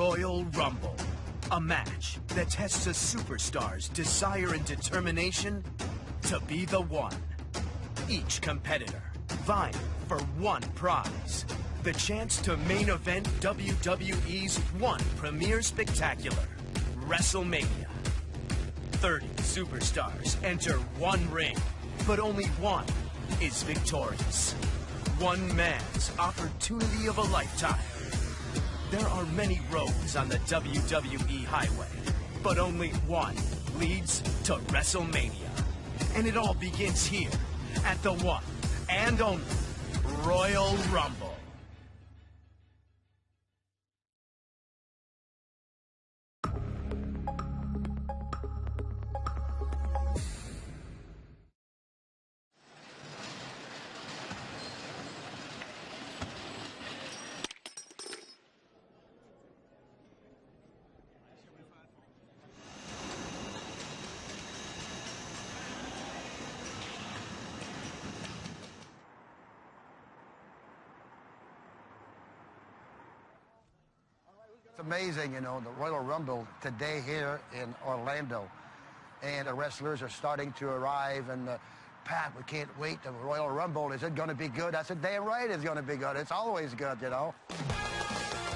Royal Rumble, a match that tests a superstar's desire and determination to be the one. Each competitor vying for one prize, the chance to main event WWE's one premier spectacular, WrestleMania. 30 superstars enter one ring, but only one is victorious. One man's opportunity of a lifetime. There are many roads on the WWE highway, but only one leads to WrestleMania. And it all begins here at the one and only Royal Rumble. It's amazing, you know, the Royal Rumble today here in Orlando. And the wrestlers are starting to arrive. And, Pat, we can't wait. The Royal Rumble, is it going to be good? I said, damn right it's going to be good. It's always good, you know.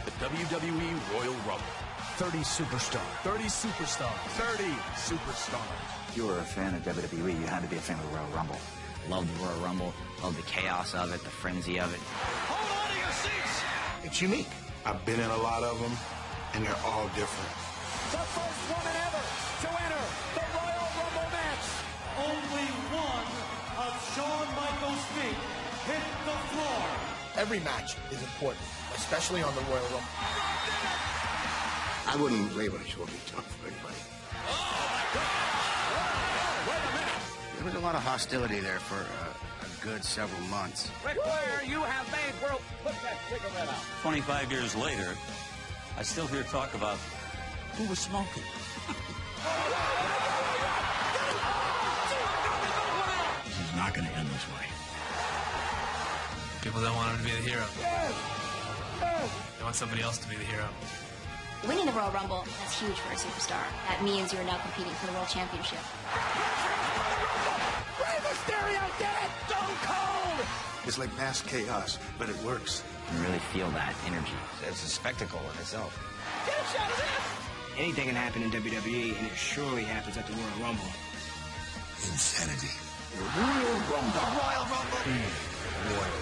The WWE Royal Rumble. 30 superstars. 30 superstars. 30 superstars. If you were a fan of WWE, you had to be a fan of the Royal Rumble. Love the Royal Rumble. Love the chaos of it, the frenzy of it. Hold on to your seats! It's unique. I've been in a lot of them, and they're all different. The first woman ever to enter the Royal Rumble match. Only one of Shawn Michaels' feet hit the floor. Every match is important, especially on the Royal Rumble. I wouldn't label it short tough for anybody. Wait a minute. There was a lot of hostility there for a good several months. Ric Flair, you have made world. Put that cigarette out. 25 years later, I still hear talk about who was smoking. This is not going to end this way. People don't want him to be the hero. They want somebody else to be the hero. Winning the Royal Rumble, that's huge for a superstar. That means you're now competing for the World Championship. Rey Mysterio did it! Stone Cold! It's like mass chaos, but it works. You can really feel that energy. It's a spectacle in itself. Get a shot of this! Anything can happen in WWE, and it surely happens at the Royal Rumble. Insanity. The Royal Rumble. The Royal Rumble. Royal Rumble.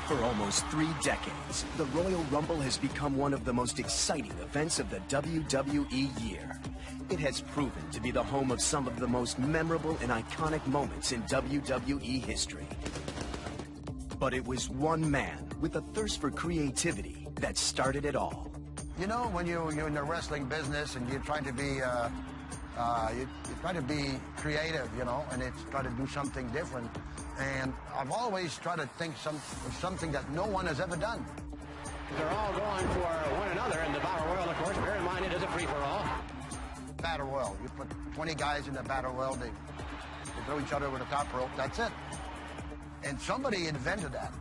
For almost 3 decades, the Royal Rumble has become one of the most exciting events of the WWE year. It has proven to be the home of some of the most memorable and iconic moments in WWE history. But it was one man with a thirst for creativity that started it all. You know, when you're in the wrestling business and you're trying to be, you're trying to be creative, you know, and it's trying to do something different. And I've always tried to think of something that no one has ever done. They're all going for one another in the Battle Royal, of course. Bear in mind, it is a free-for-all. Battle Royal. You put 20 guys in the Battle Royal, they throw each other over the top rope, that's it. And somebody invented that.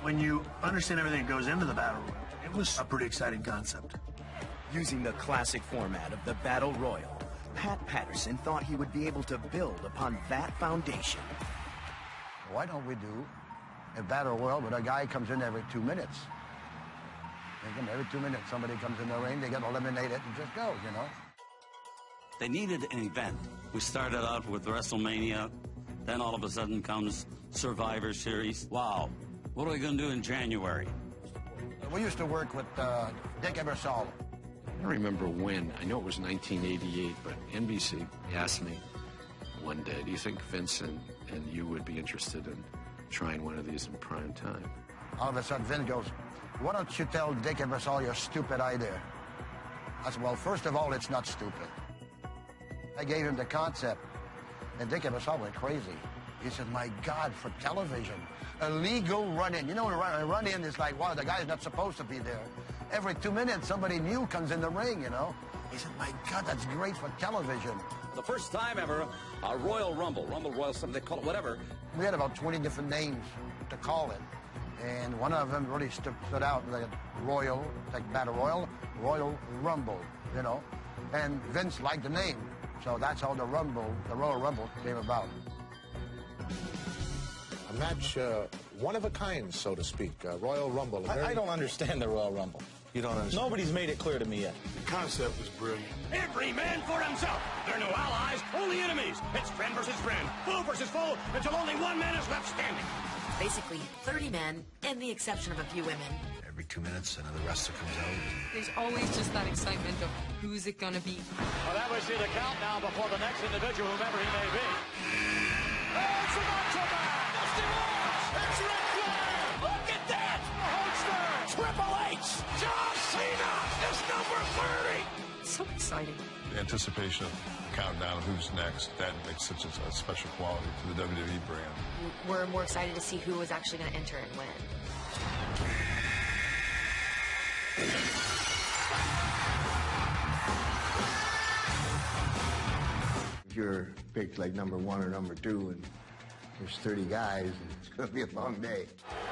When you understand everything that goes into the Battle Royal, it was a pretty exciting concept. Using the classic format of the Battle Royal, Pat Patterson thought he would be able to build upon that foundation. Why don't we do a Battle Royal where a guy comes in every 2 minutes? Every 2 minutes, somebody comes in the ring, they get eliminated and just go, you know? They needed an event. We started out with WrestleMania, then all of a sudden comes Survivor Series. Wow, what are we going to do in January? We used to work with Dick Ebersol. I don't remember when. I know it was 1988, but NBC asked me one day, do you think Vince and you would be interested in trying one of these in prime time? All of a sudden, Vince goes, why don't you tell Dick Ebersol your stupid idea? I said, well, first of all, it's not stupid. I gave him the concept, and Dick Ebersol went crazy. He said, my God, for television, a legal run-in. You know, a run-in is like, wow, the guy's not supposed to be there. Every 2 minutes, somebody new comes in the ring, you know? He said, my God, that's great for television. The first time ever, a Royal Rumble. Rumble Royal, something they call it, whatever. We had about 20 different names to call it. And one of them really stood out, like Royal, like Battle Royal, Royal Rumble, you know. And Vince liked the name. So that's how the Royal Rumble came about. A match, one of a kind, so to speak. Royal Rumble. I don't understand the Royal Rumble. You don't understand? Nobody's made it clear to me yet. The concept was brilliant. Every man for himself. There are no allies, only enemies. It's friend versus friend, foe versus foe, until only one man is left standing. Basically, 30 men, and the exception of a few women. Every 2 minutes, another wrestler comes out. There's always just that excitement of who's it gonna be. Well, that we see the count now before the next individual, whomever he may be. It's a Macho Man! Dusty Rhodes! It's Ric Flair! Look at that! Hulkster! Triple H! John Cena is number 30! So exciting. The anticipation of the countdown of who's next, that makes such a special quality to the WWE brand. We're more excited to see who is actually going to enter and win. If you're picked like number 1 or number 2 and there's 30 guys, it's going to be a long day.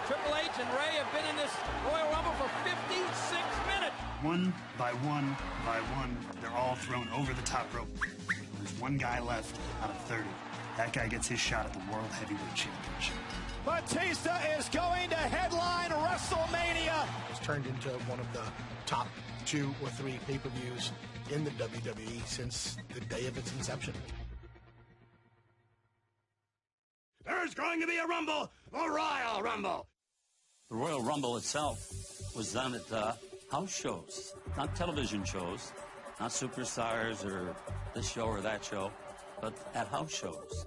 Triple H and Ray have been in this Royal Rumble for 56 minutes. One by one by one, they're all thrown over the top rope. There's one guy left out of 30. That guy gets his shot at the World Heavyweight Championship. Batista is going to headline WrestleMania. It's turned into one of the top 2 or 3 pay-per-views in the WWE since the day of its inception. There's going to be a Rumble, a Royal Rumble. The Royal Rumble itself was done at house shows, not television shows, not superstars or this show or that show, but at house shows.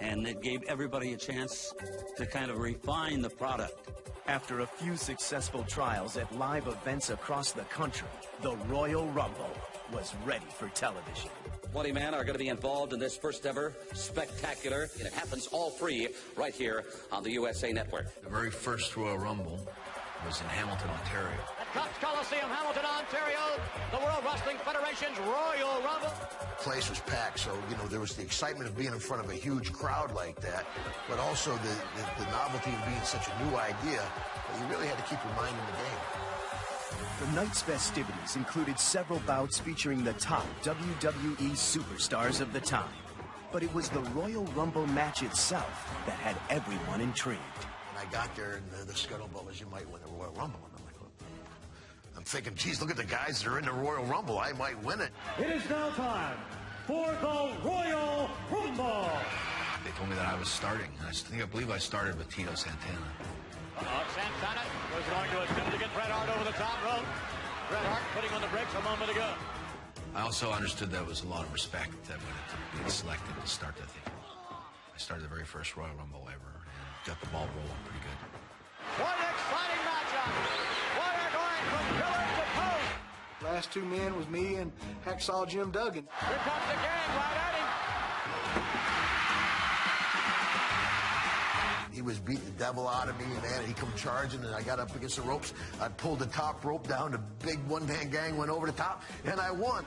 And it gave everybody a chance to kind of refine the product. After a few successful trials at live events across the country, the Royal Rumble was ready for television. 20 men are going to be involved in this first ever spectacular, and it happens all free right here on the USA Network. The very first Royal Rumble was in Hamilton, Ontario. At Cox Coliseum, Hamilton, Ontario, the World Wrestling Federation's Royal Rumble. The place was packed, so, you know, there was the excitement of being in front of a huge crowd like that, but also the novelty of being such a new idea that you really had to keep your mind in the game. The night's festivities included several bouts featuring the top WWE superstars of the time. But it was the Royal Rumble match itself that had everyone intrigued. When I got there, and the scuttlebutt was, you might win the Royal Rumble. And I'm like, well, I'm thinking, geez, look at the guys that are in the Royal Rumble. I might win it. It is now time for the Royal Rumble. They told me that I was starting. I believe I started with Tito Santana. Santana was going to attempt to get Bret Hart over the top rope. Bret Hart putting on the brakes a moment ago. I also understood that was a lot of respect that went into being selected to start that thing. I started the very first Royal Rumble ever and got the ball rolling pretty good. What an exciting matchup! What are going from pillar to post? Last 2 men was me and Hacksaw Jim Duggan. Here comes the gang right at him. He was beating the devil out of me, and he come charging, and I got up against the ropes. I pulled the top rope down. The big one-man gang went over the top, and I won.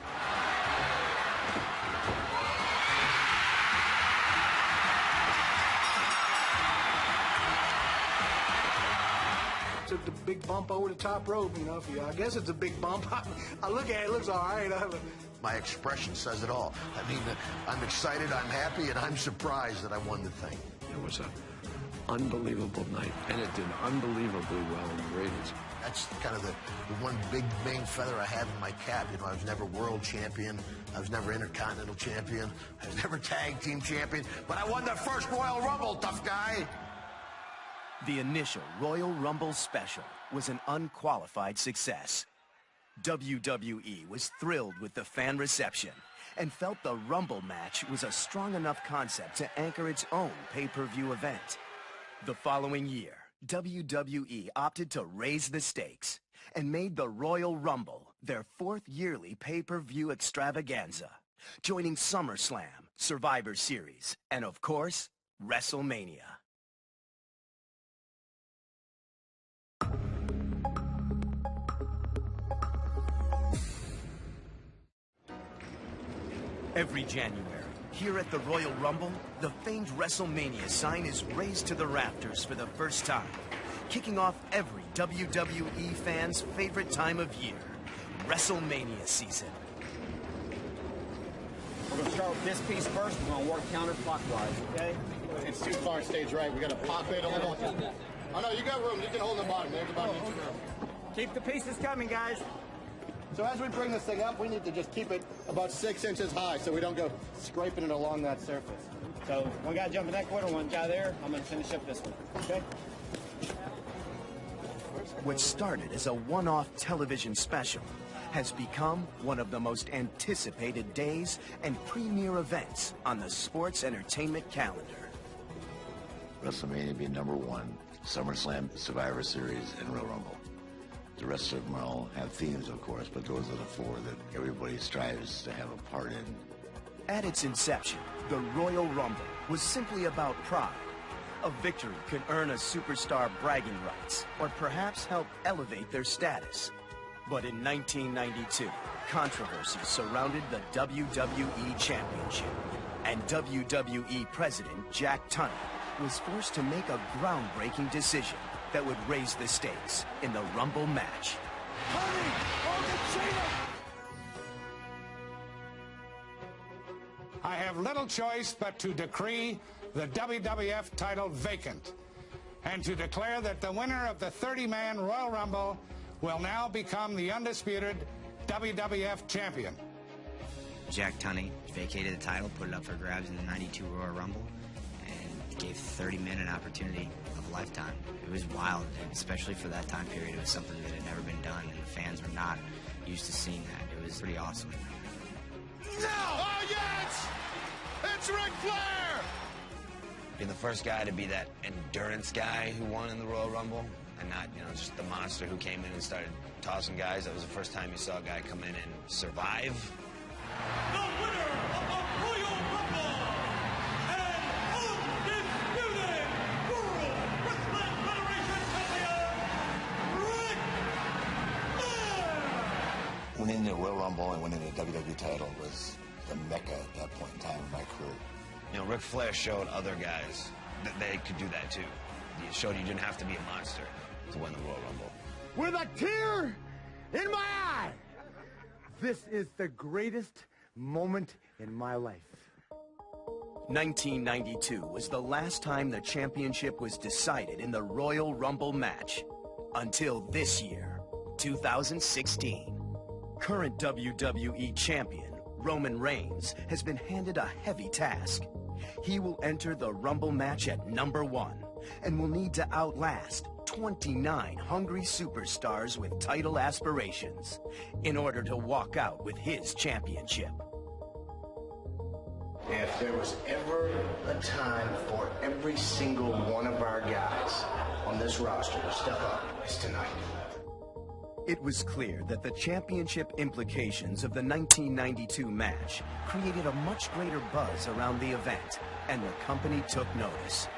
Took the big bump over the top rope, you know. I guess it's a big bump. I look at it, it looks all right. My expression says it all. I mean, I'm excited, I'm happy, and I'm surprised that I won the thing. It was an unbelievable night, and it did unbelievably well in the ratings. That's kind of the one big main feather I have in my cap. You know, I was never world champion. I was never intercontinental champion. I was never tag team champion. But I won the first Royal Rumble, tough guy. The initial Royal Rumble special was an unqualified success. WWE was thrilled with the fan reception and felt the Rumble match was a strong enough concept to anchor its own pay-per-view event. The following year, WWE opted to raise the stakes and made the Royal Rumble their 4th yearly pay-per-view extravaganza, joining SummerSlam, Survivor Series, and of course, WrestleMania. Every January, here at the Royal Rumble, the famed WrestleMania sign is raised to the rafters for the first time, kicking off every WWE fan's favorite time of year, WrestleMania season. We're going to start with this piece first. We're going to work counterclockwise, okay? It's too far stage right. We got to pop it on. Oh, no, you got room. You can hold the bottom. There's about an inch of room. Keep the pieces coming, guys. So as we bring this thing up, we need to just keep it about 6 inches high so we don't go scraping it along that surface. So one guy jumping that corner, one guy there. I'm going to finish up this one, okay? What started as a one-off television special has become one of the most anticipated days and premier events on the sports entertainment calendar. WrestleMania will be #1, SummerSlam, Survivor Series, and Royal Rumble. The rest of them all have themes, of course, but those are the 4 that everybody strives to have a part in. At its inception, the Royal Rumble was simply about pride. A victory could earn a superstar bragging rights, or perhaps help elevate their status. But in 1992, controversy surrounded the WWE Championship, and WWE President Jack Tunney was forced to make a groundbreaking decision that would raise the stakes in the Rumble match. I have little choice but to decree the WWF title vacant and to declare that the winner of the 30-man Royal Rumble will now become the undisputed WWF champion. Jack Tunney vacated the title, put it up for grabs in the '92 Royal Rumble, and gave 30 men an opportunity of a lifetime. It was wild, and especially for that time period. It was something that had never been done, and the fans were not used to seeing that. It was pretty awesome. No! Oh, yes! It's Ric Flair! Being the first guy to be that endurance guy who won in the Royal Rumble, and not, just the monster who came in and started tossing guys. That was the first time you saw a guy come in and survive. The winner of the Royal Rumble and undisputed World Wrestling Federation champion, Ric Flair! Winning the Royal Rumble and winning the WWE title was the mecca at that point in time in my career. Ric Flair showed other guys that they could do that too. He showed you didn't have to be a monster to win the Royal Rumble. With a tear in my eye, this is the greatest moment in my life. 1992 was the last time the championship was decided in the Royal Rumble match. Until this year, 2016. Current WWE champion Roman Reigns has been handed a heavy task. He will enter the Rumble match at #1 and will need to outlast 29 hungry superstars with title aspirations in order to walk out with his championship. If there was ever a time for every single one of our guys on this roster to step up, it's tonight. It was clear that the championship implications of the 1992 match created a much greater buzz around the event, and the company took notice.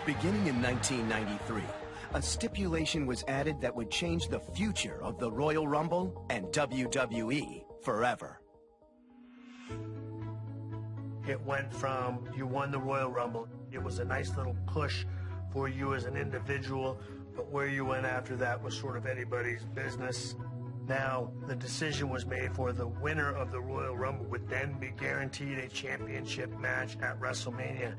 Beginning in 1993, a stipulation was added that would change the future of the Royal Rumble and WWE forever. It went from you won the Royal Rumble. It was a nice little push for you as an individual, but where you went after that was sort of anybody's business. Now, the decision was made for the winner of the Royal Rumble would then be guaranteed a championship match at WrestleMania.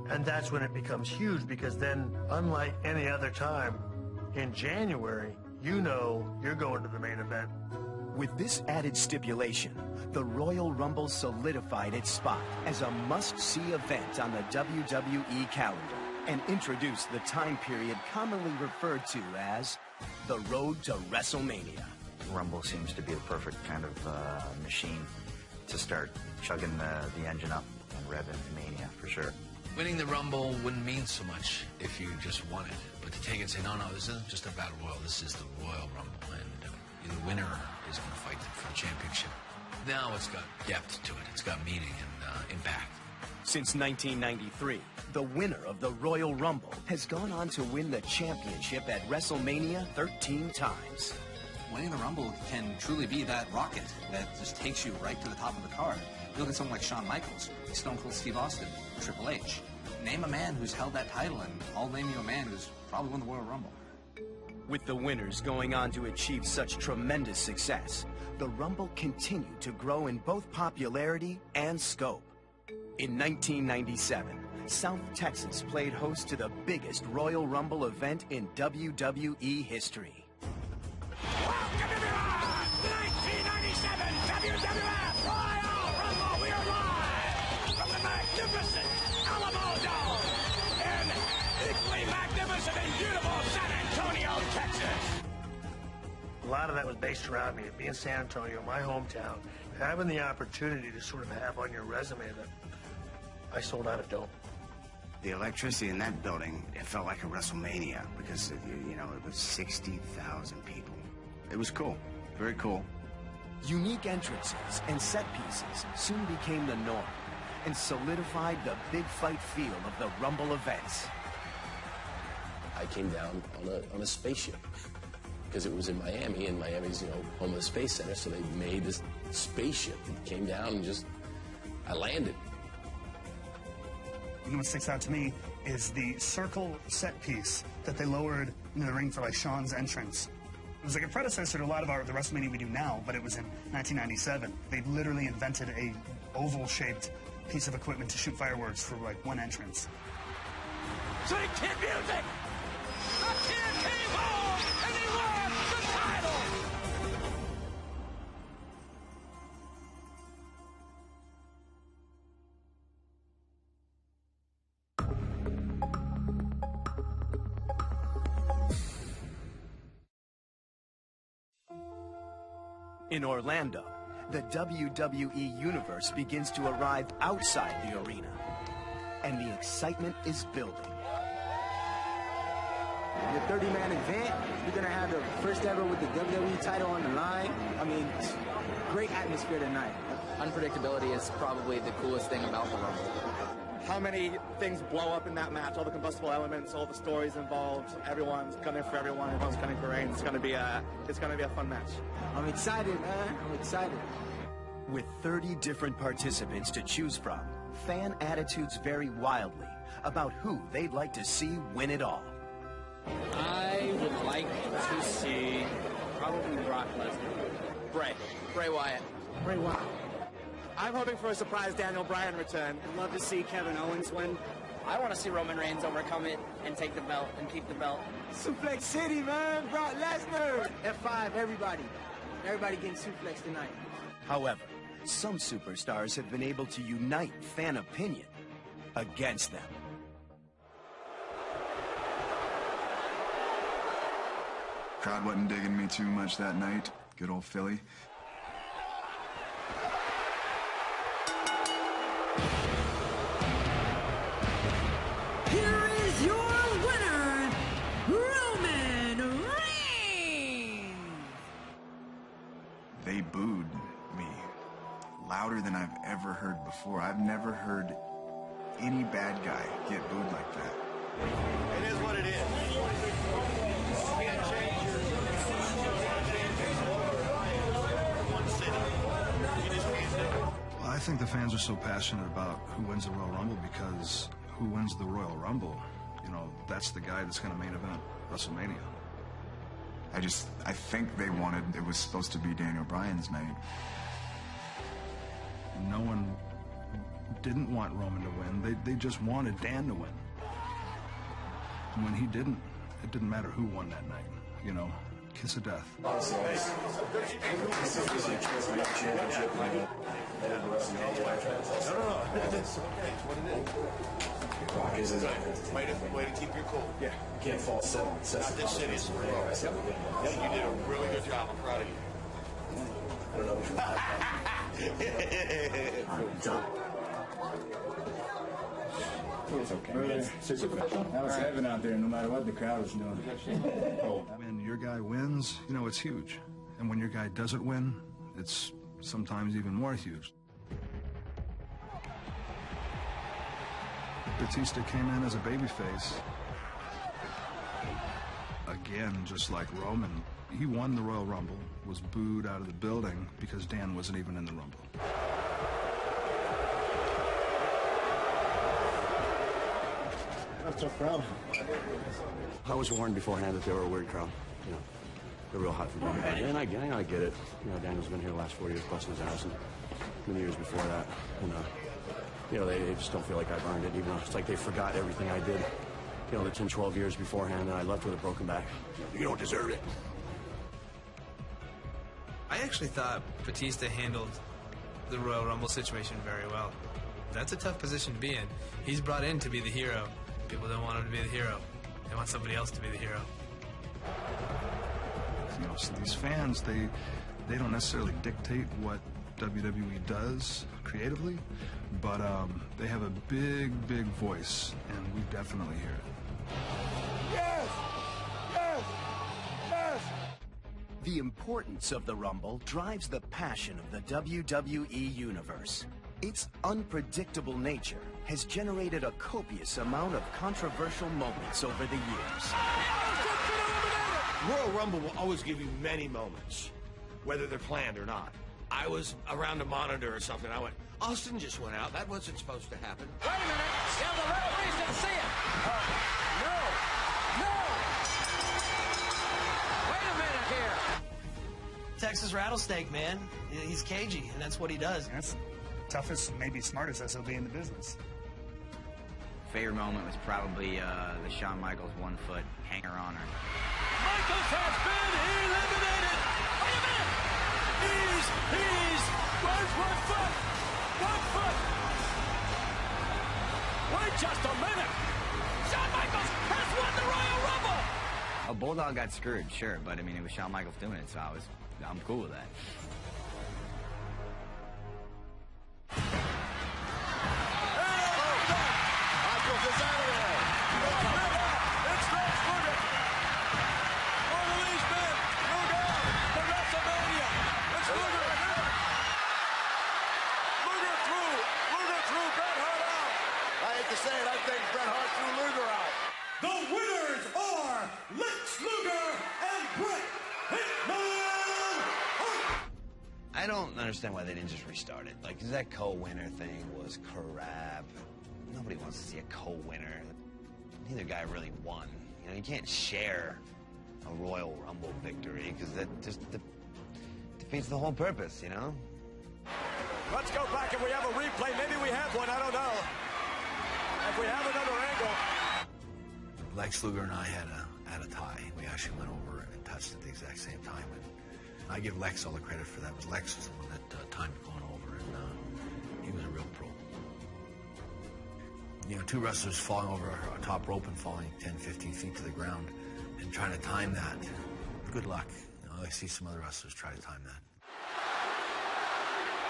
And that's when it becomes huge, because then, unlike any other time, in January, you know you're going to the main event. With this added stipulation, the Royal Rumble solidified its spot as a must-see event on the WWE calendar and introduced the time period commonly referred to as the road to WrestleMania. Rumble seems to be the perfect kind of machine to start chugging the engine up and rev into Mania, for sure. Winning the Rumble wouldn't mean so much if you just won it. But to take it and say, no, this isn't just a battle royal, this is the Royal Rumble, and the winner is going to fight for the championship. Now it's got depth to it. It's got meaning and impact. Since 1993, the winner of the Royal Rumble has gone on to win the championship at WrestleMania 13 times. winning the Rumble can truly be that rocket that just takes you right to the top of the card. You look at someone like Shawn Michaels, Stone Cold Steve Austin, Triple H. Name a man who's held that title, and I'll name you a man who's probably won the Royal Rumble. With the winners going on to achieve such tremendous success, the Rumble continued to grow in both popularity and scope. In 1997, South Texas played host to the biggest Royal Rumble event in WWE history. Welcome everyone! 1997 WWF Royal Rumble! We are live from the magnificent Alamo Dome in equally magnificent and beautiful San Antonio, Texas. A lot of that was based around me, being San Antonio, my hometown, having the opportunity to sort of have on your resume that I sold out a dome. The electricity in that building, it felt like a WrestleMania because, you know, it was 60,000 people. It was cool, very cool. Unique entrances and set pieces soon became the norm and solidified the big fight feel of the Rumble events. I came down on a spaceship because it was in Miami, and Miami's, you know, home of the Space Center, so they made this spaceship. It came down and just, I landed. You know what sticks out to me is the circle set piece that they lowered into the ring for like Shawn's entrance. It was like a predecessor to a lot of the WrestleMania we do now, but it was in 1997. They literally invented a oval-shaped piece of equipment to shoot fireworks for like one entrance. Sweet kid music! A kid came home and he won the title! In Orlando, the WWE Universe begins to arrive outside the arena, and the excitement is building. The 30-man event, you're going to have the first ever with the WWE title on the line. I mean, great atmosphere tonight. Unpredictability is probably the coolest thing about the Rumble. How many things blow up in that match, all the combustible elements, all the stories involved, everyone's gunning for everyone, everyone's gunning for Reigns. It's gonna be a fun match. I'm excited, man. I'm excited. With 30 different participants to choose from, fan attitudes vary wildly about who they'd like to see win it all. I would like to see probably Brock Lesnar. Bray Wyatt. Bray Wyatt. I'm hoping for a surprise Daniel Bryan return. I'd love to see Kevin Owens win. I want to see Roman Reigns overcome it and take the belt and keep the belt. Suplex City, man. Brock Lesnar. F5, everybody. Everybody getting suplexed tonight. However, some superstars have been able to unite fan opinion against them. Crowd wasn't digging me too much that night. Good old Philly. Here is your winner, Roman Reigns! They booed me louder than I've ever heard before. I've never heard any bad guy get booed like that. It is what it is. You can't change your one city. You just can't do it. Well, I think the fans are so passionate about who wins the Royal Rumble because who wins the Royal Rumble, you know, that's the guy that's going to main event WrestleMania. I think they wanted, it was supposed to be Daniel Bryan's night. No one didn't want Roman to win. They just wanted Dan to win. And when he didn't, it didn't matter who won that night, you know, kiss of death. Way to keep your cool. Yeah. You can't fall set. This city is real. You did a really good job. I'm proud of you. It's okay. That was heaven out there, no matter what the crowd was doing. When your guy wins, you know, it's huge. And when your guy doesn't win, it's sometimes even more huge. Batista came in as a babyface. Again, just like Roman, He won the Royal Rumble, was booed out of the building because Dan wasn't even in the Rumble. That's a crowd. I was warned beforehand that they were a weird crowd. You know, they're real hot for me. And I get it. You know, Daniel's been here the last 4 years, busting his ass, and many years before that. And, you know, they just don't feel like I've earned it, even though it's like they forgot everything I did, you know, the 10, 12 years beforehand, and I left with a broken back. You don't deserve it. I actually thought Batista handled the Royal Rumble situation very well. That's a tough position to be in. He's brought in to be the hero. People don't want him to be the hero. They want somebody else to be the hero. You know, so these fans, they don't necessarily dictate what WWE does creatively, but they have a big, big voice, and we definitely hear it. Yes! Yes! Yes! The importance of the Rumble drives the passion of the WWE Universe. Its unpredictable nature has generated a copious amount of controversial moments over the years. Royal Rumble will always give you many moments, whether they're planned or not. I was around a monitor or something. I went, Austin just went out. That wasn't supposed to happen. Wait a minute. Yeah, the referees didn't see it. No. Wait a minute here. Texas rattlesnake, man. He's cagey, and that's what he does. That's the toughest, maybe smartest SOB in the business. Favorite moment was probably the Shawn Michaels 1 foot hanger-oner. Michaels has been eliminated. Wait a minute. Where's 1 foot? 1 foot. Wait just a minute. Shawn Michaels has won the Royal Rumble. A Bulldog got screwed, sure, but I mean, it was Shawn Michaels doing it, so I'm cool with that. The winners are Lex Luger and Bret Hitman Hart. I don't understand why they didn't just restart it. Like, that co-winner thing was crap. Nobody wants to see a co-winner. Neither guy really won. You know, you can't share a Royal Rumble victory because that just defeats the whole purpose, you know? Let's go back if we have a replay. Maybe we have one, I don't know. If we have another angle. Lex Luger and I had a tie. We actually went over and touched at the exact same time. And I give Lex all the credit for that. It was Lex was the one that timed going over, and he was a real pro. You know, two wrestlers falling over a top rope and falling 10, 15 feet to the ground and trying to time that. Good luck. You know, I see some other wrestlers try to time that.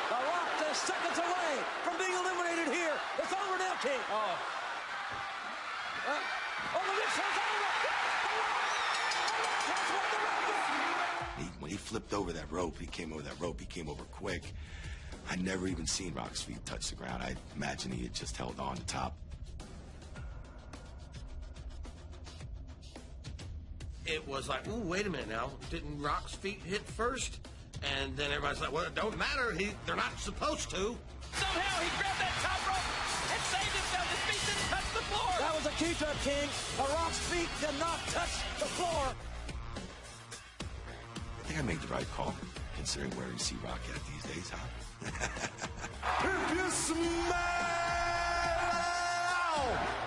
The Rock just seconds away from being eliminated here. It's over now, King. When he flipped over that rope, he came over quick. I'd never even seen Rock's feet touch the ground. I imagine he had just held on to top. It was like, ooh, wait a minute now. Didn't Rock's feet hit first? And then everybody's like, well, it don't matter. They're not supposed to. Somehow he grabbed that top rope and saved himself. His feet didn't touch the floor. That was a key to it, King. The Rock's feet did not touch the floor. I think I made the right call, considering where you see Rock at these days, huh? If you smell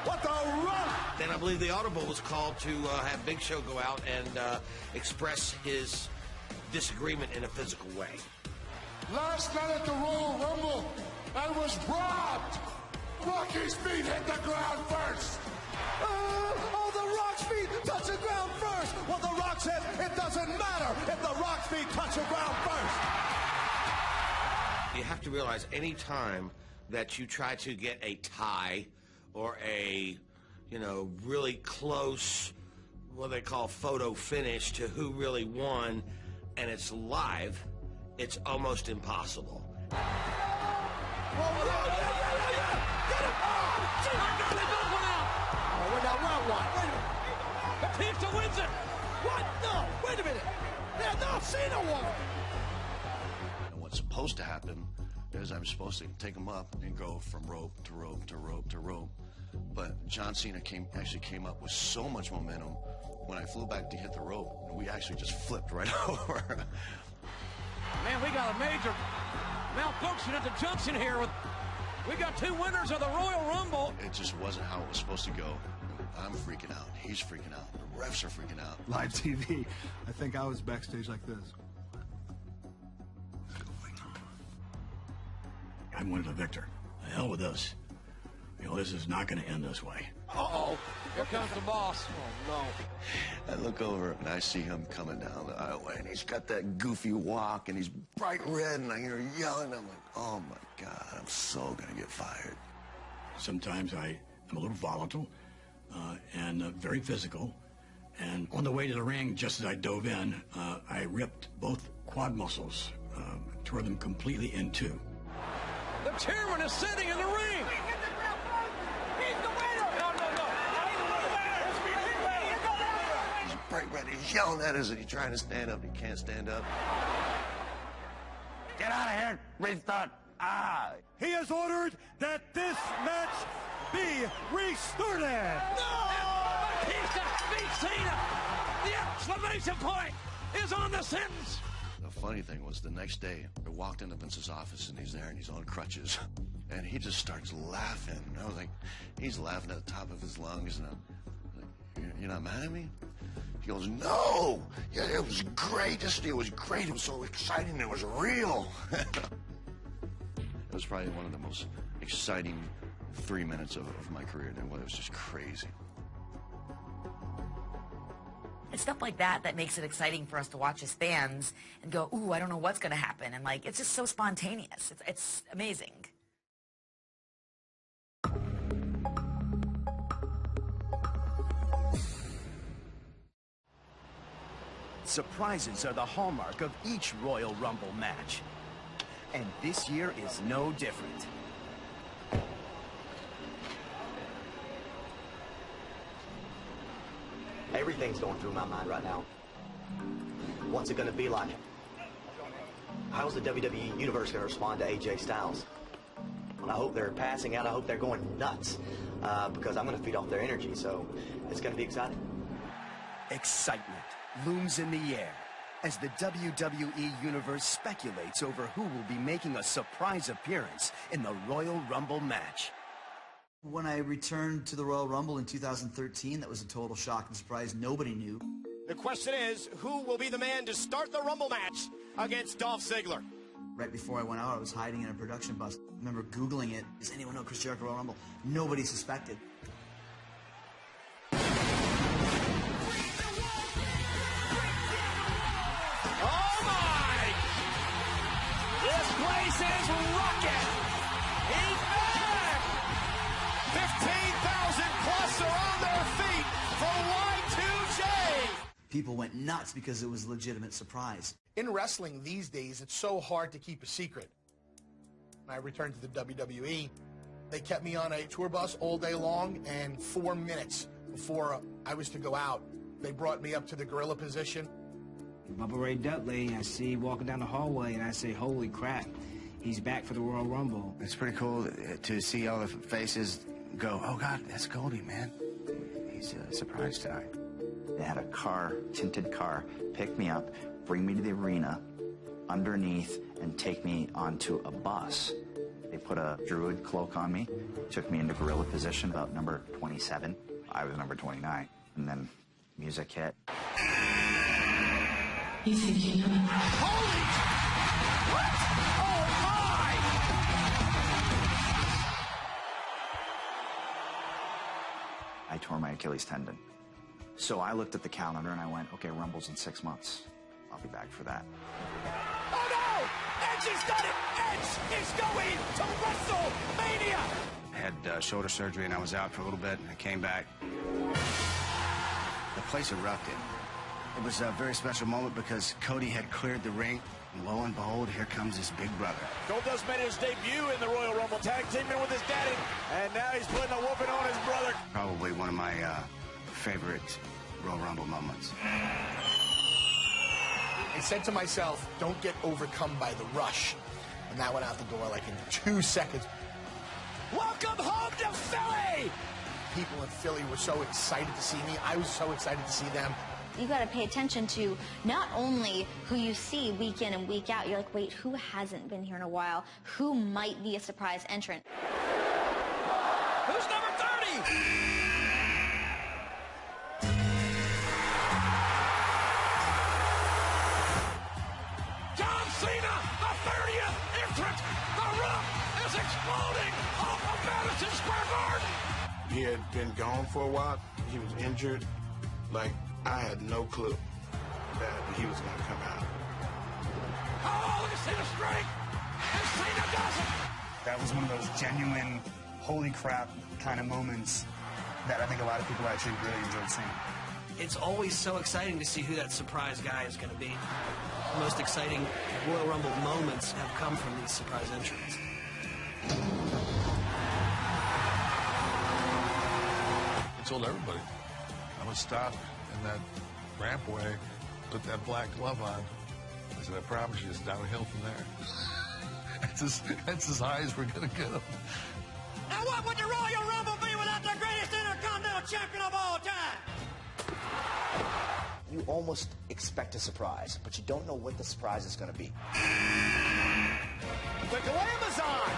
what the Rock. Then I believe the audible was called to have Big Show go out and express his disagreement in a physical way. Last night at the Royal Rumble, I was robbed. Rocky's feet hit the ground first. The Rock's feet touch the ground first. Well, the Rock says it doesn't matter if the Rock's feet touch the ground first. You have to realize any time that you try to get a tie or a, really close, what they call photo finish to who really won, and it's live, it's almost impossible. Get him! They both went out! We're now round one. Wait a minute. Batista wins it! What? No! Wait a minute! Yeah, no, Cena won. And what's supposed to happen is I'm supposed to take him up and go from rope to rope to rope to rope. But John Cena actually came up with so much momentum when I flew back to hit the rope, and we actually just flipped right over. Man, we got a major malfunction at the junction here. We got 2 winners of the Royal Rumble. It just wasn't how it was supposed to go. I'm freaking out. He's freaking out. The refs are freaking out. Live TV. I think I was backstage like this. I wanted a victor. The hell with us. You know, this is not going to end this way. Uh-oh. Here comes the boss. Oh, no. I look over and I see him coming down the aisleway, and he's got that goofy walk, and he's bright red, and I hear him yelling. I'm like, oh, my God, I'm so going to get fired. Sometimes I am a little volatile and very physical. And on the way to the ring, just as I dove in, I ripped both quad muscles, tore them completely in 2. The chairman is sitting in the ring. He's the winner. No. He's bright red. He's yelling at us, and he's trying to stand up. He can't stand up. Get out of here. Restart. He has ordered that this match be restarted. Batista beats Cena. The exclamation point is on the sentence. The funny thing was, the next day, I walked into Vince's office, and he's there, and he's on crutches. And he just starts laughing. And I was like, he's laughing at the top of his lungs, and I'm like, you're not mad at me? He goes, no! Yeah, it was great. It was great. It was so exciting. It was real. It was probably one of the most exciting 3 minutes of my career. It was just crazy. It's stuff like that that makes it exciting for us to watch as fans and go, ooh, I don't know what's going to happen. And, like, it's just so spontaneous. It's amazing. Surprises are the hallmark of each Royal Rumble match. And this year is no different. Everything's going through my mind right now. What's it going to be like? How's the WWE Universe going to respond to AJ Styles? I hope they're passing out. I hope they're going nuts because I'm going to feed off their energy. So it's going to be exciting. Excitement looms in the air as the WWE Universe speculates over who will be making a surprise appearance in the Royal Rumble match. When I returned to the Royal Rumble in 2013, that was a total shock and surprise. Nobody knew. The question is, who will be the man to start the Rumble match against Dolph Ziggler? Right before I went out, I was hiding in a production bus. I remember Googling it. Does anyone know Chris Jericho Royal Rumble? Nobody suspected. Oh, my! This place is rocking! He's back! 15,000 plus are on their feet for Y2J! People went nuts because it was a legitimate surprise. In wrestling these days, it's so hard to keep a secret. When I returned to the WWE, they kept me on a tour bus all day long, and 4 minutes before I was to go out, they brought me up to the gorilla position. Bubba Ray Dudley, I see walking down the hallway, and I say, holy crap, he's back for the Royal Rumble. It's pretty cool to see all the faces go, oh, God, that's Goldie, man. He's a surprise tonight. They had a car, tinted car, pick me up, bring me to the arena, underneath, and take me onto a bus. They put a druid cloak on me, took me into gorilla position, about number 27. I was number 29. And then music hit. Holy! What? Oh, my! I tore my Achilles tendon. So I looked at the calendar and I went, okay, Rumble's in 6 months. I'll be back for that. Oh, no! Edge has done it! Edge is going to WrestleMania! I had shoulder surgery and I was out for a little bit, and I came back. The place erupted. It was a very special moment because Cody had cleared the ring, and lo and behold, here comes his big brother. Goldust made his debut in the Royal Rumble, tag teaming with his daddy, and now he's putting a whooping on his brother. Probably one of my favorite Royal Rumble moments. I said to myself, don't get overcome by the rush. And that went out the door like in 2 seconds. Welcome home to Philly! People in Philly were so excited to see me. I was so excited to see them. You got to pay attention to not only who you see week in and week out. You're like, wait, who hasn't been here in a while? Who might be a surprise entrant? Who's number 30? John Cena, the 30th entrant. The Rock is exploding off of Madison Square Garden. He had been gone for a while. He was injured. Like, I had no clue that he was going to come out. Oh, look at Cena's strength. And Cena does it. That was one of those genuine, holy crap kind of moments that I think a lot of people actually really enjoyed seeing. It's always so exciting to see who that surprise guy is going to be. The most exciting Royal Rumble moments have come from these surprise entrants. I told everybody, I'm going to stop in that rampway, put that black glove on. I said, I promise you, it's downhill from there. That's as high as we're going to get them. Now what would the Royal Rumble be without the greatest Intercontinental Champion of all time? You almost expect a surprise, but you don't know what the surprise is going to be. The Glamazon!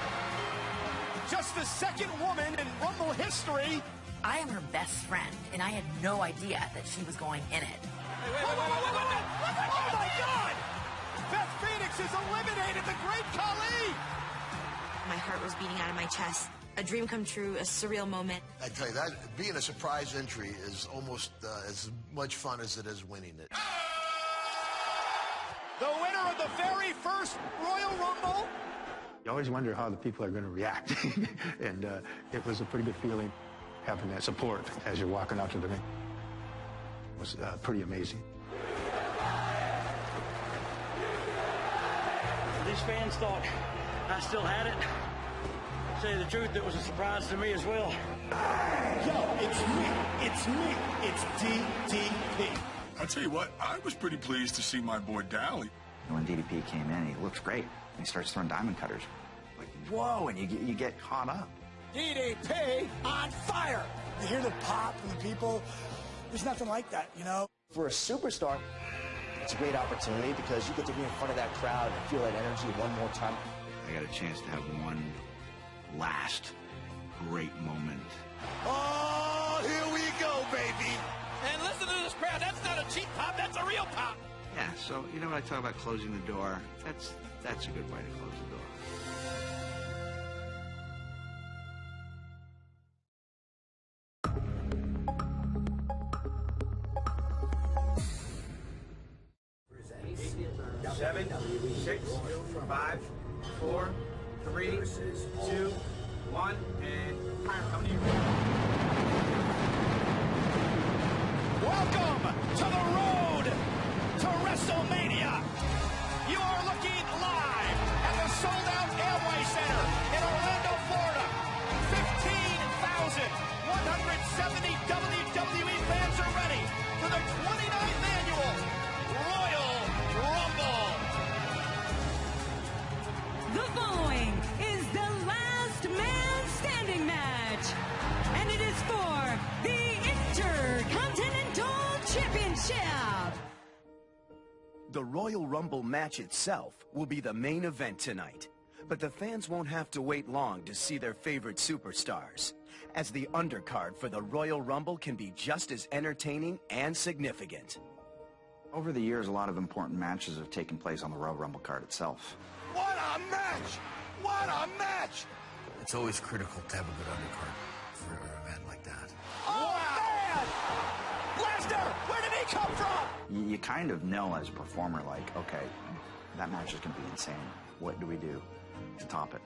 Just the second woman in Rumble history. I am her best friend, and I had no idea that she was going in it. Wait. Oh, my God! Beth Phoenix has eliminated the Great Khali! My heart was beating out of my chest. A dream come true, a surreal moment. I tell you, that being a surprise entry is almost as much fun as it is winning it. The winner of the very first Royal Rumble. You always wonder how the people are going to react. And it was a pretty good feeling having that support as you're walking out to the ring. It was pretty amazing. These fans thought I still had it. To tell you the truth, it was a surprise to me as well. Yo, it's me, it's DDP. I'll tell you what, I was pretty pleased to see my boy Dally. When DDP came in, he looks great. And he starts throwing diamond cutters. Like, whoa, and you get caught up. DDP on fire. You hear the pop from the people. There's nothing like that, you know? For a superstar, it's a great opportunity because you get to be in front of that crowd and feel that energy one more time. I got a chance to have one last great moment. Oh, here we go, baby. And listen to this crowd. That's not a cheap pop. That's a real pop. Yeah, so you know when I talk about closing the door, that's a good way to close the door. Seven, 6, 5, 4, 3, 2, 1, and time coming to you. Welcome to the road to WrestleMania. You are looking live at the sold-out Amway Center in Orlando, Florida. 15,170 WWE fans are ready for the 29th annual Royal Rumble. The following is the last man standing match, and it is for the Intercontinental Championship. The Royal Rumble match itself will be the main event tonight, but the fans won't have to wait long to see their favorite superstars, as the undercard for the Royal Rumble can be just as entertaining and significant. Over the years, a lot of important matches have taken place on the Royal Rumble card itself. What a match! What a match! It's always critical to have a good undercard for an event like that. Oh, man! Lesnar, where did he come from? You kind of know as a performer, like, okay, that match is going to be insane. What do we do to top it?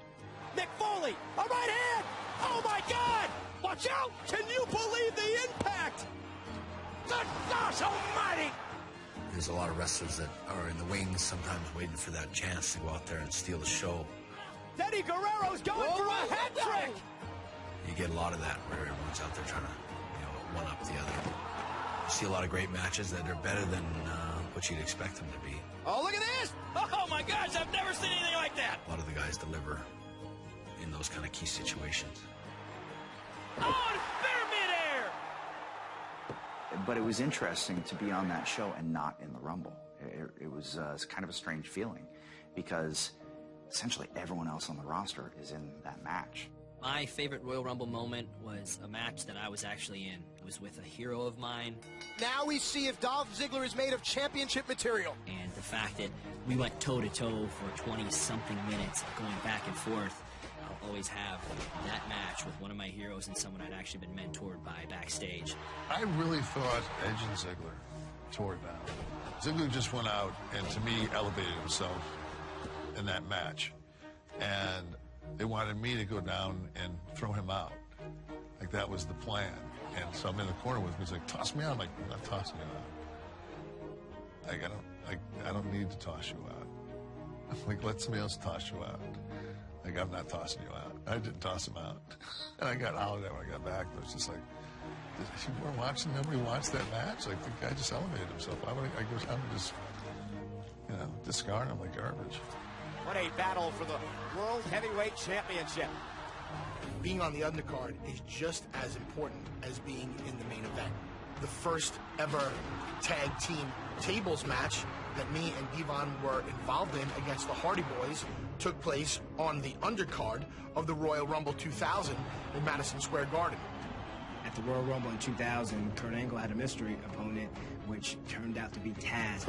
Mick Foley, a right hand! Oh, my God! Watch out! Can you believe the impact? Good gosh almighty! There's a lot of wrestlers that are in the wings, sometimes waiting for that chance to go out there and steal the show. Eddie Guerrero's going for a hat trick! You get a lot of that where everyone's out there trying to, one up the other. You see a lot of great matches that are better than what you'd expect them to be. Oh, look at this! Oh, my gosh, I've never seen anything like that! A lot of the guys deliver in those kind of key situations. Oh, and fair midair! But it was interesting to be on that show and not in the Rumble. It was kind of a strange feeling because essentially everyone else on the roster is in that match. My favorite Royal Rumble moment was a match that I was actually in. It was with a hero of mine. Now we see if Dolph Ziggler is made of championship material. And the fact that we went toe-to-toe for 20-something minutes going back and forth, I'll always have that match with one of my heroes and someone I'd actually been mentored by backstage. I really thought Edge and Ziggler tore it down. Ziggler just went out and, to me, elevated himself in that match. And they wanted me to go down and throw him out. Like, that was the plan. And so I'm in the corner with him. He's like, toss me out. I'm like, I'm not tossing you out. Like, I don't need to toss you out. I'm like, let somebody else toss you out. Like, I'm not tossing you out. I didn't toss him out. And I got hollered at when I got back. It was just like, you weren't watching? Nobody watched that match? Like, the guy just elevated himself. I guess I'm just, discarding him like garbage. What a battle for the World Heavyweight Championship. Being on the undercard is just as important as being in the main event. The first ever tag team tables match that me and Devon were involved in against the Hardy Boys took place on the undercard of the Royal Rumble 2000 in Madison Square Garden. At the Royal Rumble in 2000, Kurt Angle had a mystery opponent, which turned out to be Taz.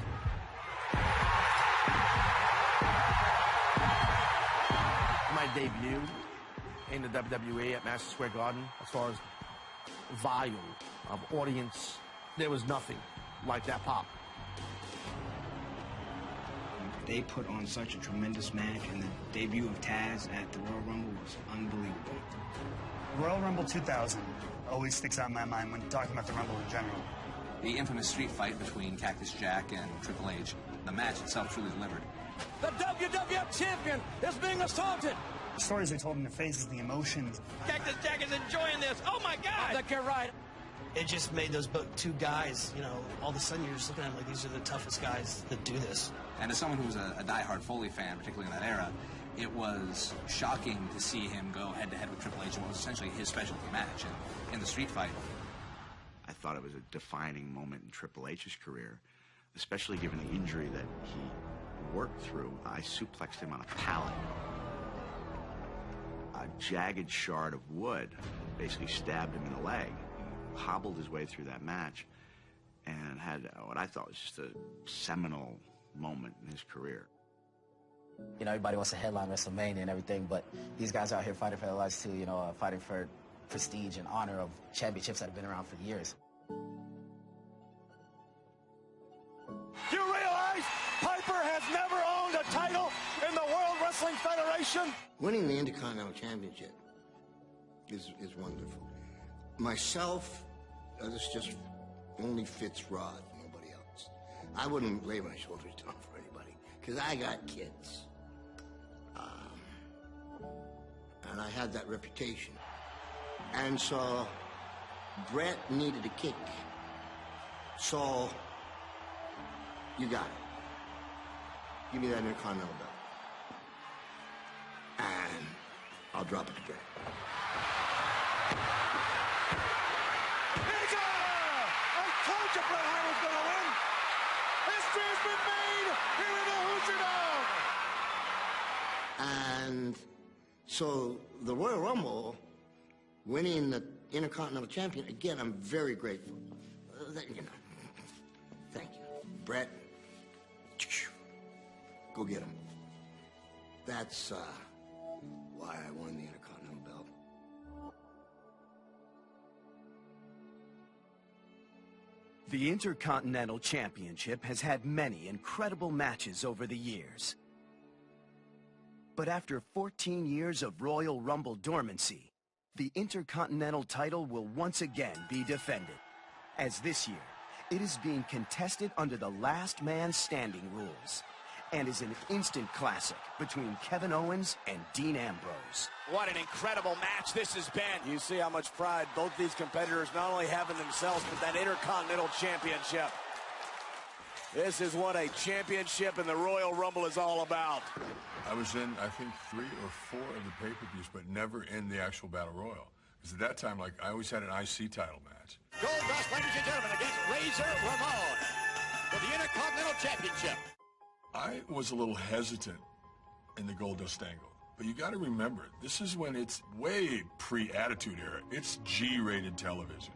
My debut in the WWE at Madison Square Garden, as far as volume of audience, there was nothing like that pop. They put on such a tremendous match, and the debut of Taz at the Royal Rumble was unbelievable. Royal Rumble 2000 always sticks out in my mind when talking about the Rumble in general. The infamous street fight between Cactus Jack and Triple H, the match itself truly delivered. The WWF Champion is being assaulted! The stories they told in their faces, the emotions. Cactus Jack is enjoying this! Oh my God! I think you're right. It just made those two guys, all of a sudden you're just looking at them like these are the toughest guys that do this. And as someone who was a diehard Foley fan, particularly in that era, it was shocking to see him go head-to-head with Triple H in what was essentially his specialty match in the street fight. I thought it was a defining moment in Triple H's career, especially given the injury that he worked through. I suplexed him on a pallet. A jagged shard of wood basically stabbed him in the leg. He hobbled his way through that match and had what I thought was just a seminal moment in his career. Everybody wants to headline WrestleMania and everything, but these guys are out here fighting for their lives too, fighting for prestige and honor of championships that have been around for years. You realize Piper has never owned a title in the World Wrestling Federation? Winning the Intercontinental Championship is wonderful. Myself, this just only fits Rod, nobody else. I wouldn't lay my shoulders down for anybody, because I got kids. And I had that reputation. And so Brett needed a kick. So you got it. Give me that Intercontinental belt. And I'll drop it to Brett. It's over! I told you Bret Hart was going to win! History has been made here in the Hoosier Dome! And so the Royal Rumble, winning the Intercontinental Champion, again, I'm very grateful. Thank you. Brett, go get him. That's why I won the Intercontinental belt. The Intercontinental Championship has had many incredible matches over the years. But after 14 years of Royal Rumble dormancy, the Intercontinental title will once again be defended, as this year it is being contested under the last man standing rules and is an instant classic between Kevin Owens and Dean Ambrose. What an incredible match this has been. You see how much pride both these competitors not only have in themselves, but that Intercontinental Championship. This is what a championship in the Royal Rumble is all about. I was in, I think, 3 or 4 of the pay-per-views, but never in the actual Battle Royal. Because at that time, like, I always had an IC title match. Goldust, ladies and gentlemen, against Razor Ramon for the Intercontinental Championship. I was a little hesitant in the Goldust angle. But you got to remember, this is when it's way pre-Attitude Era. It's G-rated television.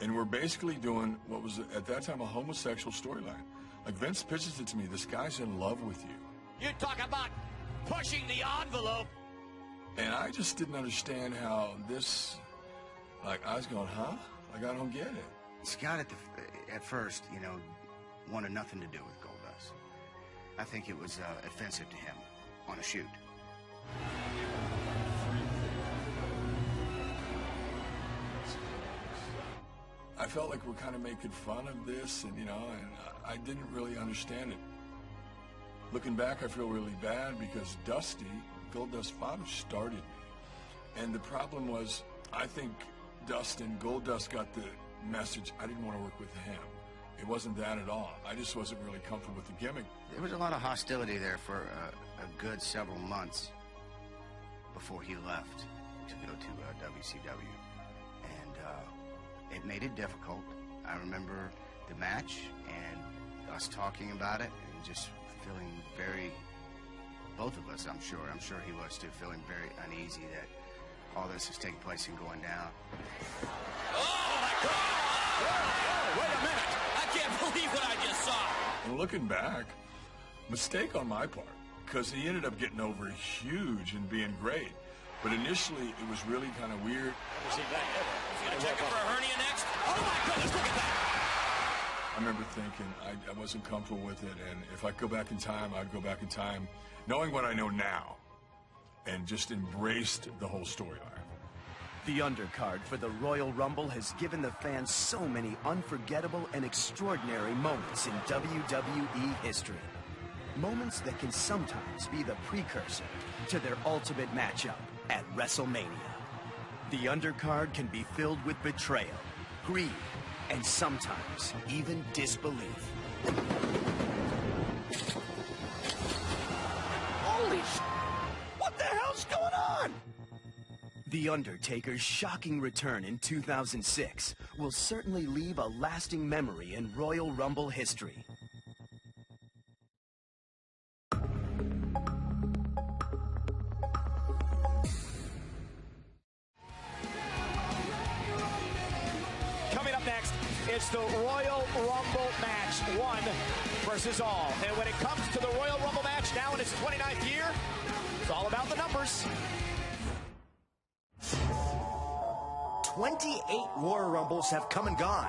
And we're basically doing what was, at that time, a homosexual storyline. Like, Vince pitches it to me, this guy's in love with you. You talk about pushing the envelope. And I just didn't understand how this, like, I was going, huh? Like, I don't get it. Scott, at first, you know, wanted nothing to do with Goldust. I think it was offensive to him on a shoot. I felt like we're kind of making fun of this, and, you know, and I didn't really understand it. Looking back, I feel really bad because Dusty, Goldust's father, started me. And the problem was, I think Dustin, Goldust got the message, I didn't want to work with him. It wasn't that at all. I just wasn't really comfortable with the gimmick. There was a lot of hostility there for a good several months before he left to go to WCW. And it made it difficult. I remember the match and us talking about it and just feeling very, both of us, I'm sure he was too, feeling very uneasy that all this is taking place and going down. Oh, my God! Whoa, wait a minute! I can't believe what I just saw! And looking back, mistake on my part, because he ended up getting over huge and being great. But initially, it was really kind of weird. Never seen that ever. He's gonna check it for a hernia next? Oh, my goodness, look at that! I remember thinking I wasn't comfortable with it, and if I go back in time, I'd go back in time knowing what I know now, and just embraced the whole storyline. The undercard for the Royal Rumble has given the fans so many unforgettable and extraordinary moments in WWE history. Moments that can sometimes be the precursor to their ultimate matchup at WrestleMania. The undercard can be filled with betrayal, greed, and sometimes even disbelief. Holy sh**! What the hell's going on? The Undertaker's shocking return in 2006 will certainly leave a lasting memory in Royal Rumble history. Coming up next, it's the Royal Rumble match, 1 versus all. And when it comes to the Royal Rumble match, now in its 29th year, it's all about the numbers. 28 Royal Rumbles have come and gone,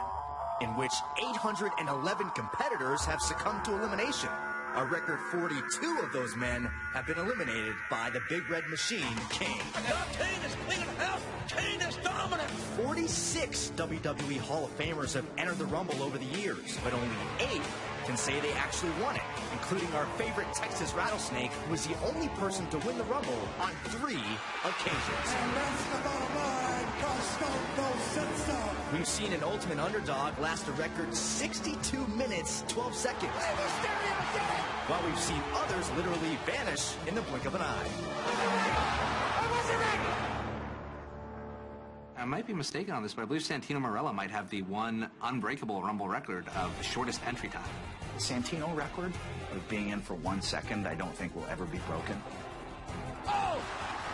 in which 811 competitors have succumbed to elimination. A record 42 of those men have been eliminated by the Big Red Machine, Kane. Kane is cleaning house. Kane is dominant. 46 WWE Hall of Famers have entered the Rumble over the years, but only 8 can say they actually won it, including our favorite Texas Rattlesnake, who was the only person to win the Rumble on 3 occasions. We've seen an Ultimate Underdog last a record 62 minutes, 12 seconds. While we've seen others literally vanish in the blink of an eye. I might be mistaken on this, but I believe Santino Marella might have the one unbreakable Rumble record of the shortest entry time. The Santino record of being in for 1 second, I don't think will ever be broken. Oh,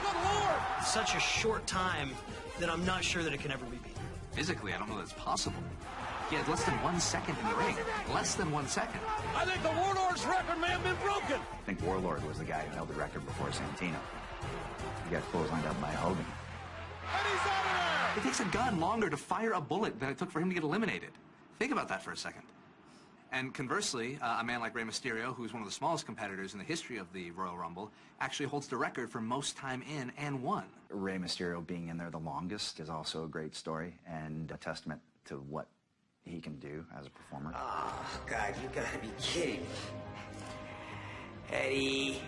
good Lord! Such a short time that I'm not sure that it can ever be beaten. Physically, I don't know that's possible. He had less than 1 second in the ring. Less than 1 second. I think the Warlord's record may have been broken. I think Warlord was the guy who held the record before Santino. He got clotheslined up by Hogan. And he's out of there! It takes a gun longer to fire a bullet than it took for him to get eliminated. Think about that for a second. And conversely, a man like Rey Mysterio, who's one of the smallest competitors in the history of the Royal Rumble, actually holds the record for most time in and won. Rey Mysterio being in there the longest is also a great story and a testament to what he can do as a performer. Oh, God, you gotta be kidding me. Eddie.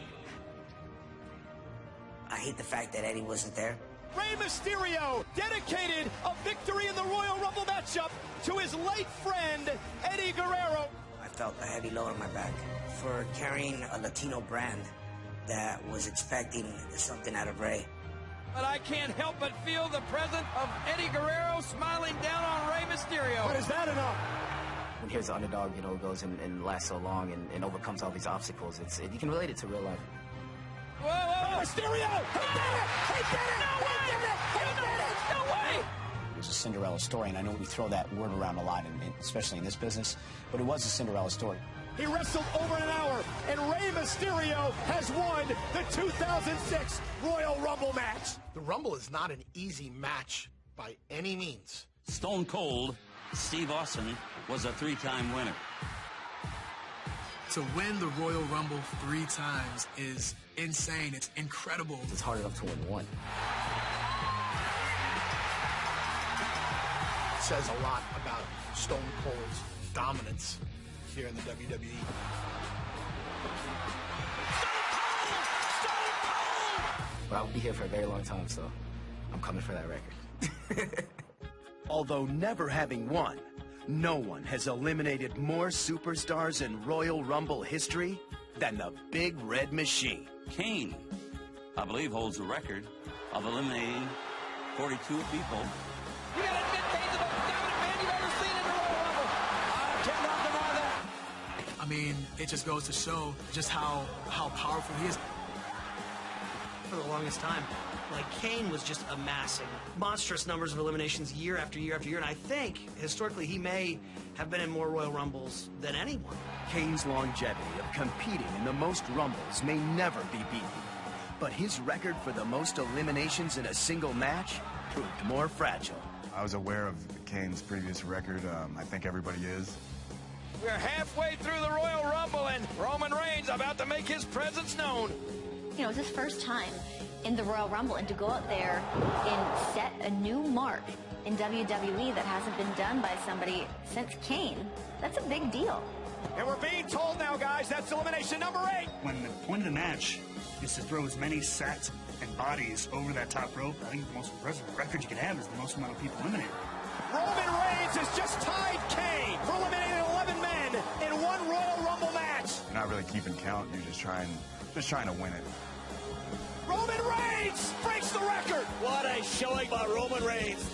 I hate the fact that Eddie wasn't there. Rey Mysterio dedicated a victory in the Royal Rumble matchup to his late friend, Eddie Guerrero. I've felt a heavy load on my back for carrying a Latino brand that was expecting something out of Rey. But I can't help but feel the presence of Eddie Guerrero smiling down on Rey Mysterio. But is that enough? When here's the underdog, you know, goes and lasts so long and overcomes all these obstacles, you can relate it to real life. Whoa, whoa, Mysterio! He did it! He did it! No way! He did it! He did it! No way! It was a Cinderella story, and I know we throw that word around a lot, especially in this business, but it was a Cinderella story. He wrestled over an hour, and Rey Mysterio has won the 2006 Royal Rumble match. The Rumble is not an easy match by any means. Stone Cold Steve Austin was a 3-time winner. To win the Royal Rumble 3 times is insane. It's incredible. It's hard enough to win one. It says a lot about Stone Cold's dominance here in the WWE. But I'll be here for a very long time, so I'm coming for that record. Although never having won, no one has eliminated more superstars in Royal Rumble history than the Big Red Machine. Kane, I believe, holds the record of eliminating 42 people. You gotta admit, Kane's the most dominant man you've ever seen in the Royal Rumble. I cannot deny that. I mean, it just goes to show just how powerful he is. For the longest time, like, Kane was just amassing monstrous numbers of eliminations year after year after year, and I think, historically, he may have been in more Royal Rumbles than anyone. Kane's longevity of competing in the most Rumbles may never be beaten, but his record for the most eliminations in a single match proved more fragile. I was aware of Kane's previous record. I think everybody is. We're halfway through the Royal Rumble, and Roman Reigns about to make his presence known. You know, it's his first time in the Royal Rumble, and to go out there and set a new mark in WWE that hasn't been done by somebody since Kane, that's a big deal. And we're being told now, guys, that's elimination number 8. When the point of the match is to throw as many sets and bodies over that top rope, I think the most impressive record you can have is the most amount of people eliminated. Roman Reigns has just tied Kane for eliminating 11 men in one Royal Rumble match. You're not really keeping count. You're just trying to win it. Roman Reigns breaks the record. What a showing by Roman Reigns.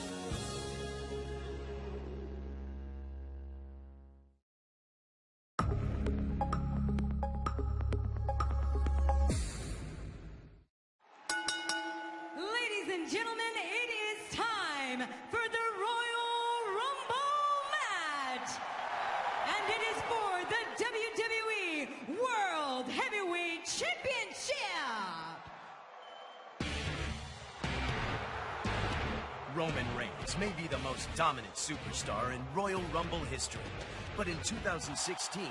Ladies and gentlemen, it is time for the Royal Rumble match. And it is for the WWE World Heavyweight Championship. Roman Reigns may be the most dominant superstar in Royal Rumble history, but in 2016,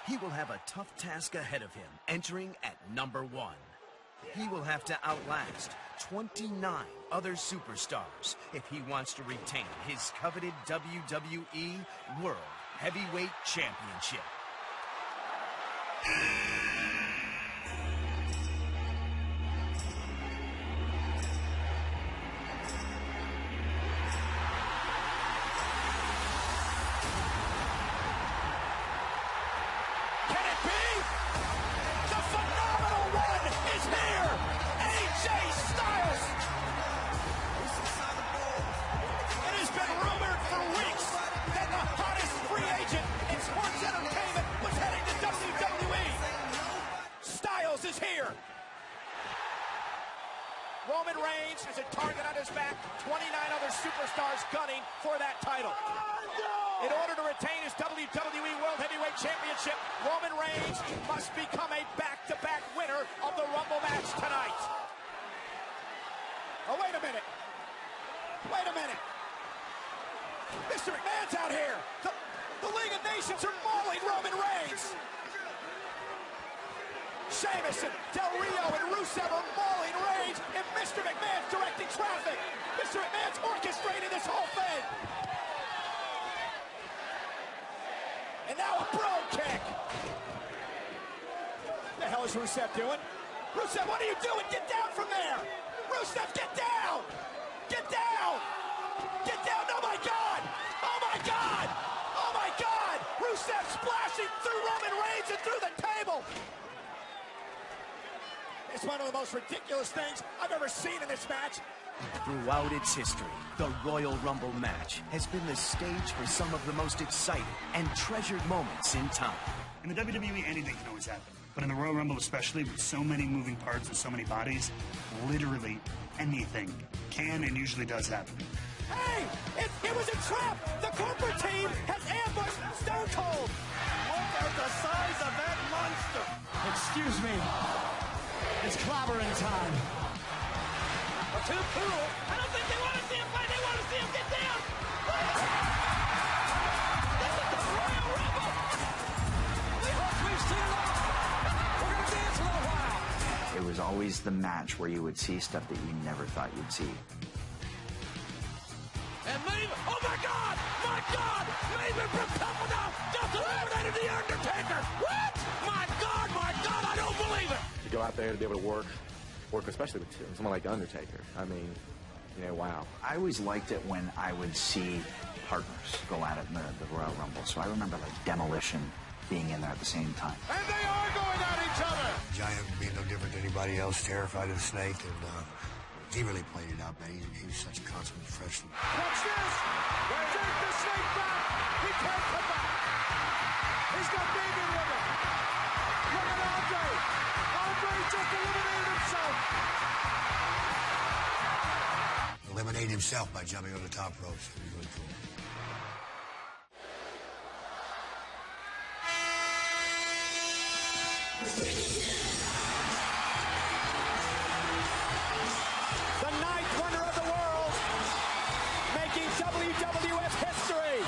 he will have a tough task ahead of him, entering at number 1. He will have to outlast 29 other superstars if he wants to retain his coveted WWE World Heavyweight Championship. Is here. Roman Reigns is a target on his back. 29 other superstars gunning for that title. In order to retain his WWE World Heavyweight Championship, Roman Reigns must become a back-to-back winner of the Rumble match tonight. Oh, wait a minute. Wait a minute. Mr. McMahon's out here. The League of Nations are mauling Roman Reigns. Sheamus and Del Rio and Rusev are mauling Reigns, and Mr. McMahon's directing traffic. Mr. McMahon's orchestrating this whole thing. And now a bro kick. What the hell is Rusev doing? Rusev, what are you doing? Get down from there. Rusev, get down. Get down. Get down. Oh, my God. Oh, my God. Oh, my God. Rusev splashing through Roman Reigns and through the table. It's one of the most ridiculous things I've ever seen in this match. Throughout its history, the Royal Rumble match has been the stage for some of the most exciting and treasured moments in time. In the WWE, anything can always happen. But in the Royal Rumble especially, with so many moving parts and so many bodies, literally anything can and usually does happen. Hey, it was a trap. The corporate team has ambushed Stone Cold. Look at the size of that monster. Excuse me. It's clobbering time. Too cool. I don't think they want to see him fight. They want to see him get down. This is the Royal Rumble. We've seen it all. We're going to dance a little while. It was always the match where you would see stuff that you never thought you'd see. And Maven, oh my God! My God! Maven from Tupperdown just eliminated The Undertaker! What? My God, I don't believe it! To go out there to be able to work especially with someone like Undertaker. I mean, you know, wow. I always liked it when I would see partners go at it in the Royal Rumble. So I remember like Demolition being in there at the same time. And they are going at each other! Giant being no different than anybody else, terrified of the snake, and he really played it out, man. He was such a consummate professional. Watch this! Take the snake back! He can't come back! He's got Damien with him! Look at Andre! Andre just eliminated himself! Eliminated himself by jumping on the top ropes. It was really cool. The ninth wonder of the world, making WWF history.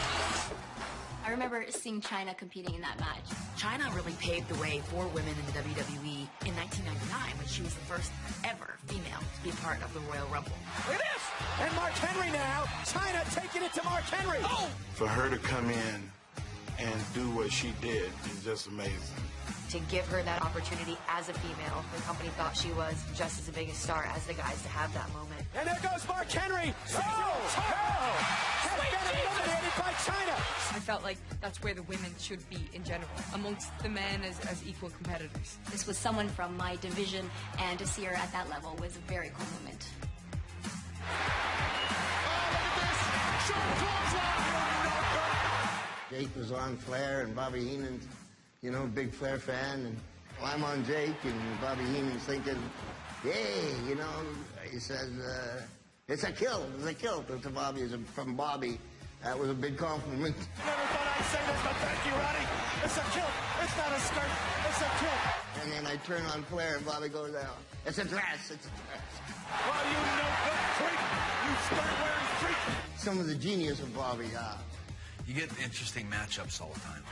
I remember seeing China competing in that match. China really paved the way for women in the WWE in 1999 when she was the first ever female to be part of the Royal Rumble. Look at this! And Mark Henry now. China taking it to Mark Henry. Oh! For her to come in and do what she did is just amazing. To give her that opportunity as a female, the company thought she was just as big a star as the guys to have that moment. And there goes Mark Henry. Has been eliminated by China. I felt like that's where the women should be in general, amongst the men as equal competitors. This was someone from my division, and to see her at that level was a very cool moment. Jake was on Flair, and Bobby Heenan's, you know, big Flair fan, and I'm on Jake, and Bobby Heenan's thinking, yay, you know, he says, it's a kill to Bobby. From Bobby, that was a big compliment. Never thought I'd say this, but thank you, Ronnie. It's a kill. It's not a skirt. It's a kill. And then I turn on Flair, and Bobby goes out. It's a dress. It's a dress. Well, you know good freak. You start wearing freak. Some of the genius of Bobby, You get interesting matchups all the time.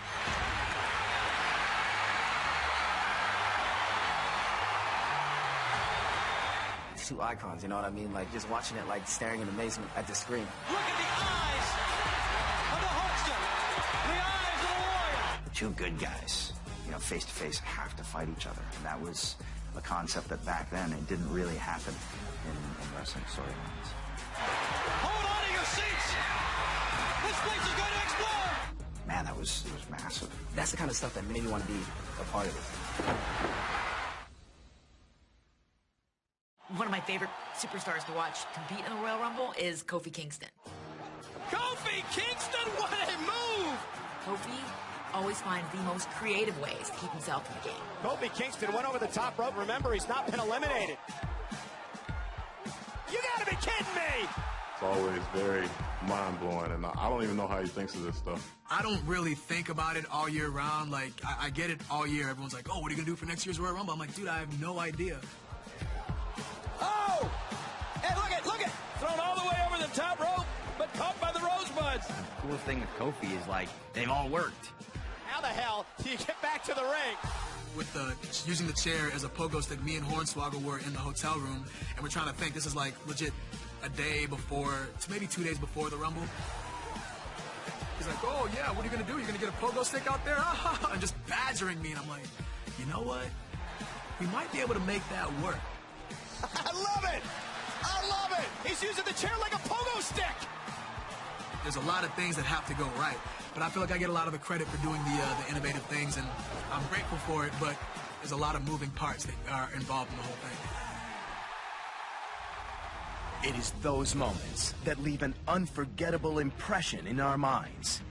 Two icons, you know what I mean? Like, just watching it, like, staring in amazement at the screen. Look at the eyes of the Hulkster. The eyes of the Warrior. Two good guys, you know, face to face, have to fight each other. And that was a concept that back then it didn't really happen in wrestling storylines. Hold on to your seats. This place is going to explode. Man, it was massive. That's the kind of stuff that made me want to be a part of it. One of my favorite superstars to watch compete in the Royal Rumble is Kofi Kingston. Kofi Kingston, what a move! Kofi always finds the most creative ways to keep himself in the game. Kofi Kingston went over the top rope. Remember, he's not been eliminated. You gotta be kidding me! It's always very mind-blowing, and I don't even know how he thinks of this stuff. I don't really think about it all year round. Like, I get it all year. Everyone's like, oh, what are you going to do for next year's Royal Rumble? I'm like, dude, I have no idea. Oh! Hey, look it! Thrown all the way over the top rope, but caught by the rosebuds. The cool thing with Kofi is, like, they've all worked. How the hell do you get back to the ring? With using the chair as a pogo stick, me and Hornswoggle were in the hotel room, and we're trying to think, this is like legit a day before, maybe 2 days before the Rumble. He's like, oh yeah, what are you gonna do? You're gonna get a pogo stick out there? And just badgering me, and I'm like, you know what? We might be able to make that work. I love it! I love it! He's using the chair like a pogo stick! There's a lot of things that have to go right. But I feel like I get a lot of the credit for doing the innovative things, and I'm grateful for it, but there's a lot of moving parts that are involved in the whole thing. It is those moments that leave an unforgettable impression in our minds.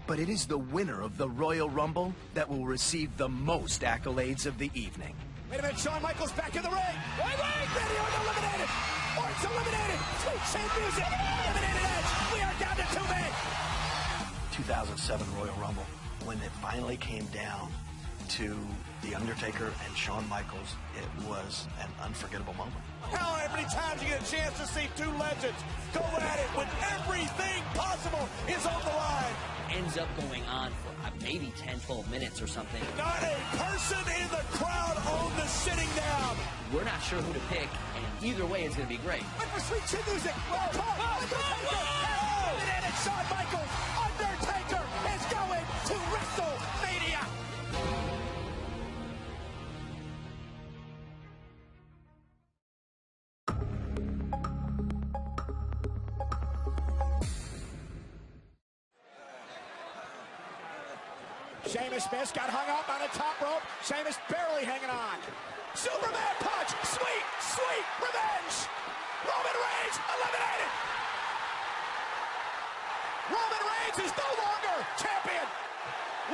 But it is the winner of the Royal Rumble that will receive the most accolades of the evening. Wait a minute, Shawn Michaels back in the ring. Wait, Randy Orton eliminated. Orton's eliminated. Sweet chin music. Eliminated Edge. We are down to 2 men. 2007 Royal Rumble, when it finally came down to The Undertaker and Shawn Michaels, it was an unforgettable moment. How many times you get a chance to see two legends go at it when everything possible is on the line? Ends up going on for maybe 10, 12 minutes or something. Not a person in the crowd on the sitting down. We're not sure who to pick, and either way it's going to be great. Wait for sweet chin music. Undertaker eliminated Shawn Michaels. Undertaker is going to WrestleMania. Sheamus missed, got hung up on the top rope. Sheamus barely hanging on. Superman punch, sweet, sweet revenge. Roman Reigns eliminated. Roman Reigns is no longer champion.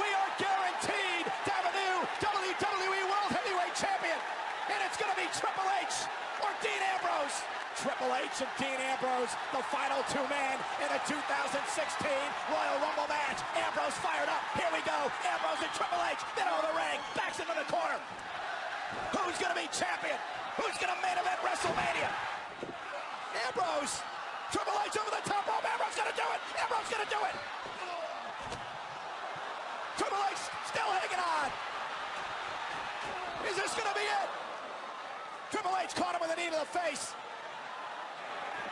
We are guaranteed to have a new WWE World Heavyweight Champion. And it's going to be Triple H or Dean Ambrose. Triple H and Dean Ambrose, the final 2 men in the 2016 Royal Rumble match. Ambrose fired up. Here we go. Ambrose and Triple H, middle of the ring, backs into the corner. Who's going to be champion? Who's going to main event WrestleMania? Ambrose. Triple H over the top rope. Ambrose going to do it. Ambrose going to do it. Triple H still hanging on. Is this going to be it? Triple H caught him with a knee to the face.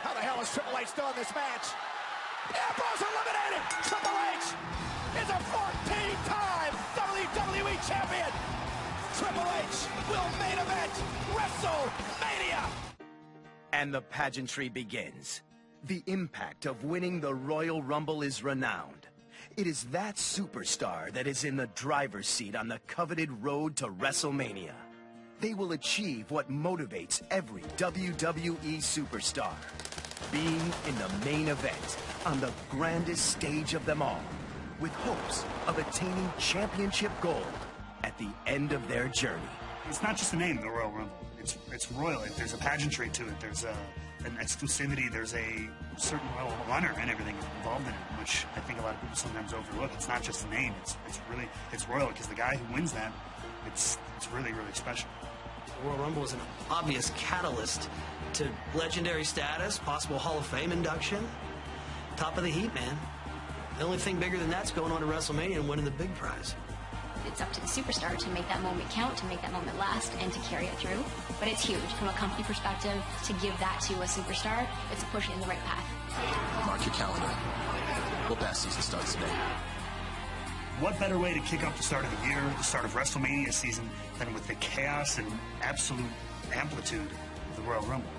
How the hell is Triple H still in this match? Ambrose eliminated! Triple H is a 14-time WWE champion! Triple H will main event WrestleMania! And the pageantry begins. The impact of winning the Royal Rumble is renowned. It is that superstar that is in the driver's seat on the coveted road to WrestleMania. They will achieve what motivates every WWE superstar. Being in the main event on the grandest stage of them all, with hopes of attaining championship gold at the end of their journey. It's not just a name, the Royal Rumble. It's royal. There's a pageantry to it. There's an exclusivity. There's a certain level of honor and everything involved in it, which I think a lot of people sometimes overlook. It's not just a name. It's royal, because the guy who wins that, it's really, really special. The Royal Rumble is an obvious catalyst to legendary status, possible Hall of Fame induction. Top of the heap, man. The only thing bigger than that's going on to WrestleMania and winning the big prize. It's up to the superstar to make that moment count, to make that moment last, and to carry it through. But it's huge. From a company perspective, to give that to a superstar, it's a push in the right path. Mark your calendar. Football season starts today. What better way to kick off the start of the year, the start of WrestleMania season, than with the chaos and absolute amplitude of the Royal Rumble?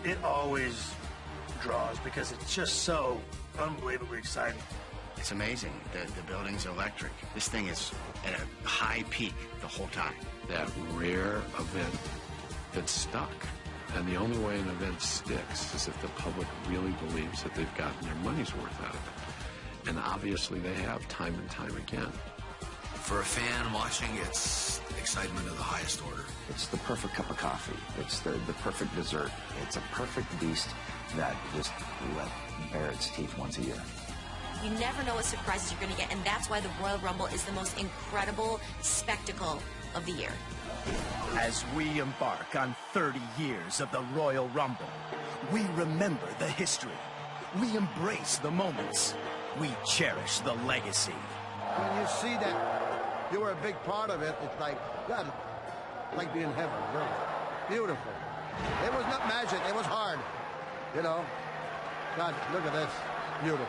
It always draws because it's just so unbelievably exciting. It's amazing. The building's electric. This thing is at a high peak the whole time. That rare event that's stuck. And the only way an event sticks is if the public really believes that they've gotten their money's worth out of it. And obviously they have time and time again. For a fan watching, it's excitement of the highest order. It's the perfect cup of coffee. It's the perfect dessert. It's a perfect beast that just let bare its teeth once a year. You never know what surprises you're going to get, and that's why the Royal Rumble is the most incredible spectacle of the year. As we embark on 30 years of the Royal Rumble, we remember the history. We embrace the moments. We cherish the legacy. When you see that you were a big part of it, it's like, God, like being in heaven, really. Beautiful. It was not magic, it was hard. You know? God, look at this. Beautiful.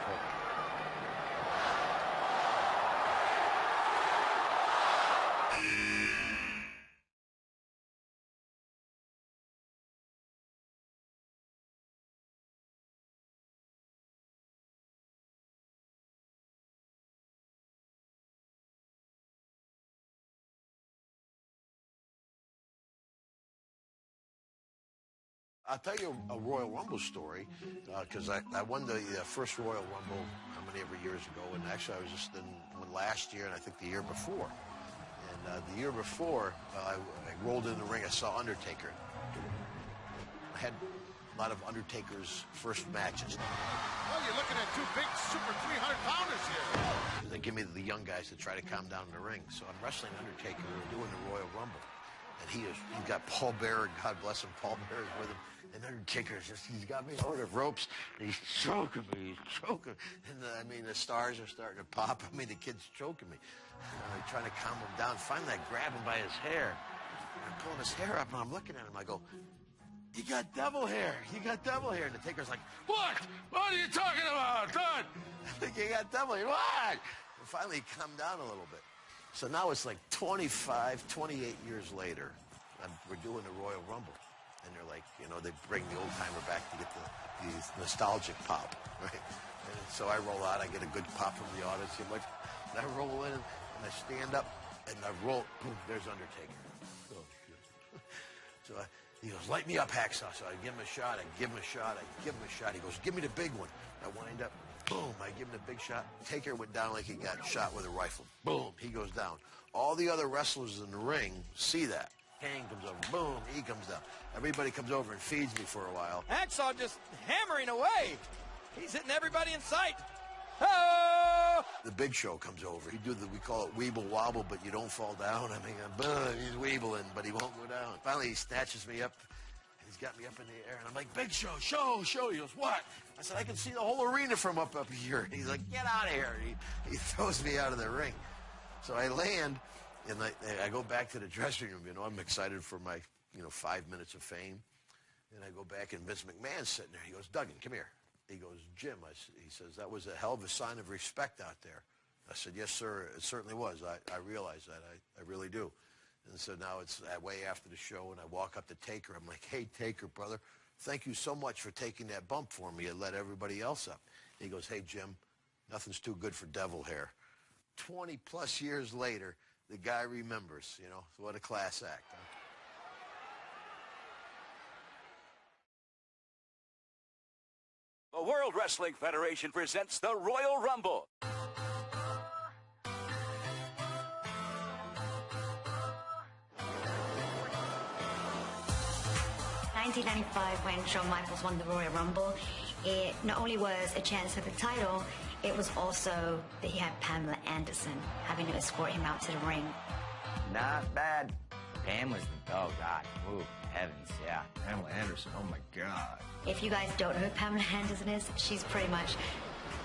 I'll tell you a Royal Rumble story, because I won the first Royal Rumble ever years ago, and actually I was just in one last year and I think the year before. And the year before, I rolled in the ring, I saw Undertaker. I had a lot of Undertaker's first matches. Well, you're looking at two big super 300-pounders here. They give me the young guys to try to calm down in the ring. So I'm wrestling Undertaker, we're doing the Royal Rumble. And he's got Paul Bearer, God bless him, Paul Bearer's with him. And Undertaker's he's got me over the ropes, and he's choking me, And I mean, the stars are starting to pop. I mean, the kid's choking me. I'm trying to calm him down. Finally, I grab him by his hair. I'm pulling his hair up, and I'm looking at him. I go, "You got devil hair. You got devil hair." And the Taker's like, "What? What are you talking about, Don?" "You got devil hair. What?" And finally, he calmed down a little bit. So now it's like 28 years later. We're doing the Royal Rumble. And they're like, they bring the old-timer back to get the nostalgic pop, right? And so I roll out. I get a good pop from the audience. And I roll in, and I stand up, and I roll. Boom, there's Undertaker. So he goes, "Light me up, Hacksaw." So I give him a shot. I give him a shot. I give him a shot. He goes, "Give me the big one." I wind up. Boom, I give him the big shot. Taker went down like he got shot with a rifle. Boom, he goes down. All the other wrestlers in the ring see that. Kane comes over. Boom, he comes down. Everybody comes over and feeds me for a while. Hacksaw just hammering away. He's hitting everybody in sight. Oh! The Big Show comes over. We call it Weeble Wobble, but you don't fall down. I mean, he's weebling, but he won't go down. Finally, he snatches me up. He's got me up in the air, and I'm like, "Big Show, show." He goes, "What?" I said, "I can see the whole arena from up here." And he's like, "Get out of here." He throws me out of the ring. So I land, and I go back to the dressing room. I'm excited for my 5 minutes of fame. And I go back, and Vince McMahon's sitting there. He goes, "Duggan, come here." He goes, "Jim," he says, "that was a hell of a sign of respect out there." I said, "Yes, sir, it certainly was. I realize that. I really do." And so now it's way after the show, and I walk up to Taker. I'm like, "Hey, Taker, brother, thank you so much for taking that bump for me and let everybody else up." He goes, "Hey, Jim, nothing's too good for devil hair." 20-plus years later, the guy remembers, What a class act. Huh? The World Wrestling Federation presents the Royal Rumble. 1995, when Shawn Michaels won the Royal Rumble, it not only was a chance for the title, it was also that he had Pamela Anderson having to escort him out to the ring. Not bad. Pam was oh God, ooh, heavens, yeah. Pamela Anderson, oh my God. If you guys don't know who Pamela Anderson is, she's pretty much,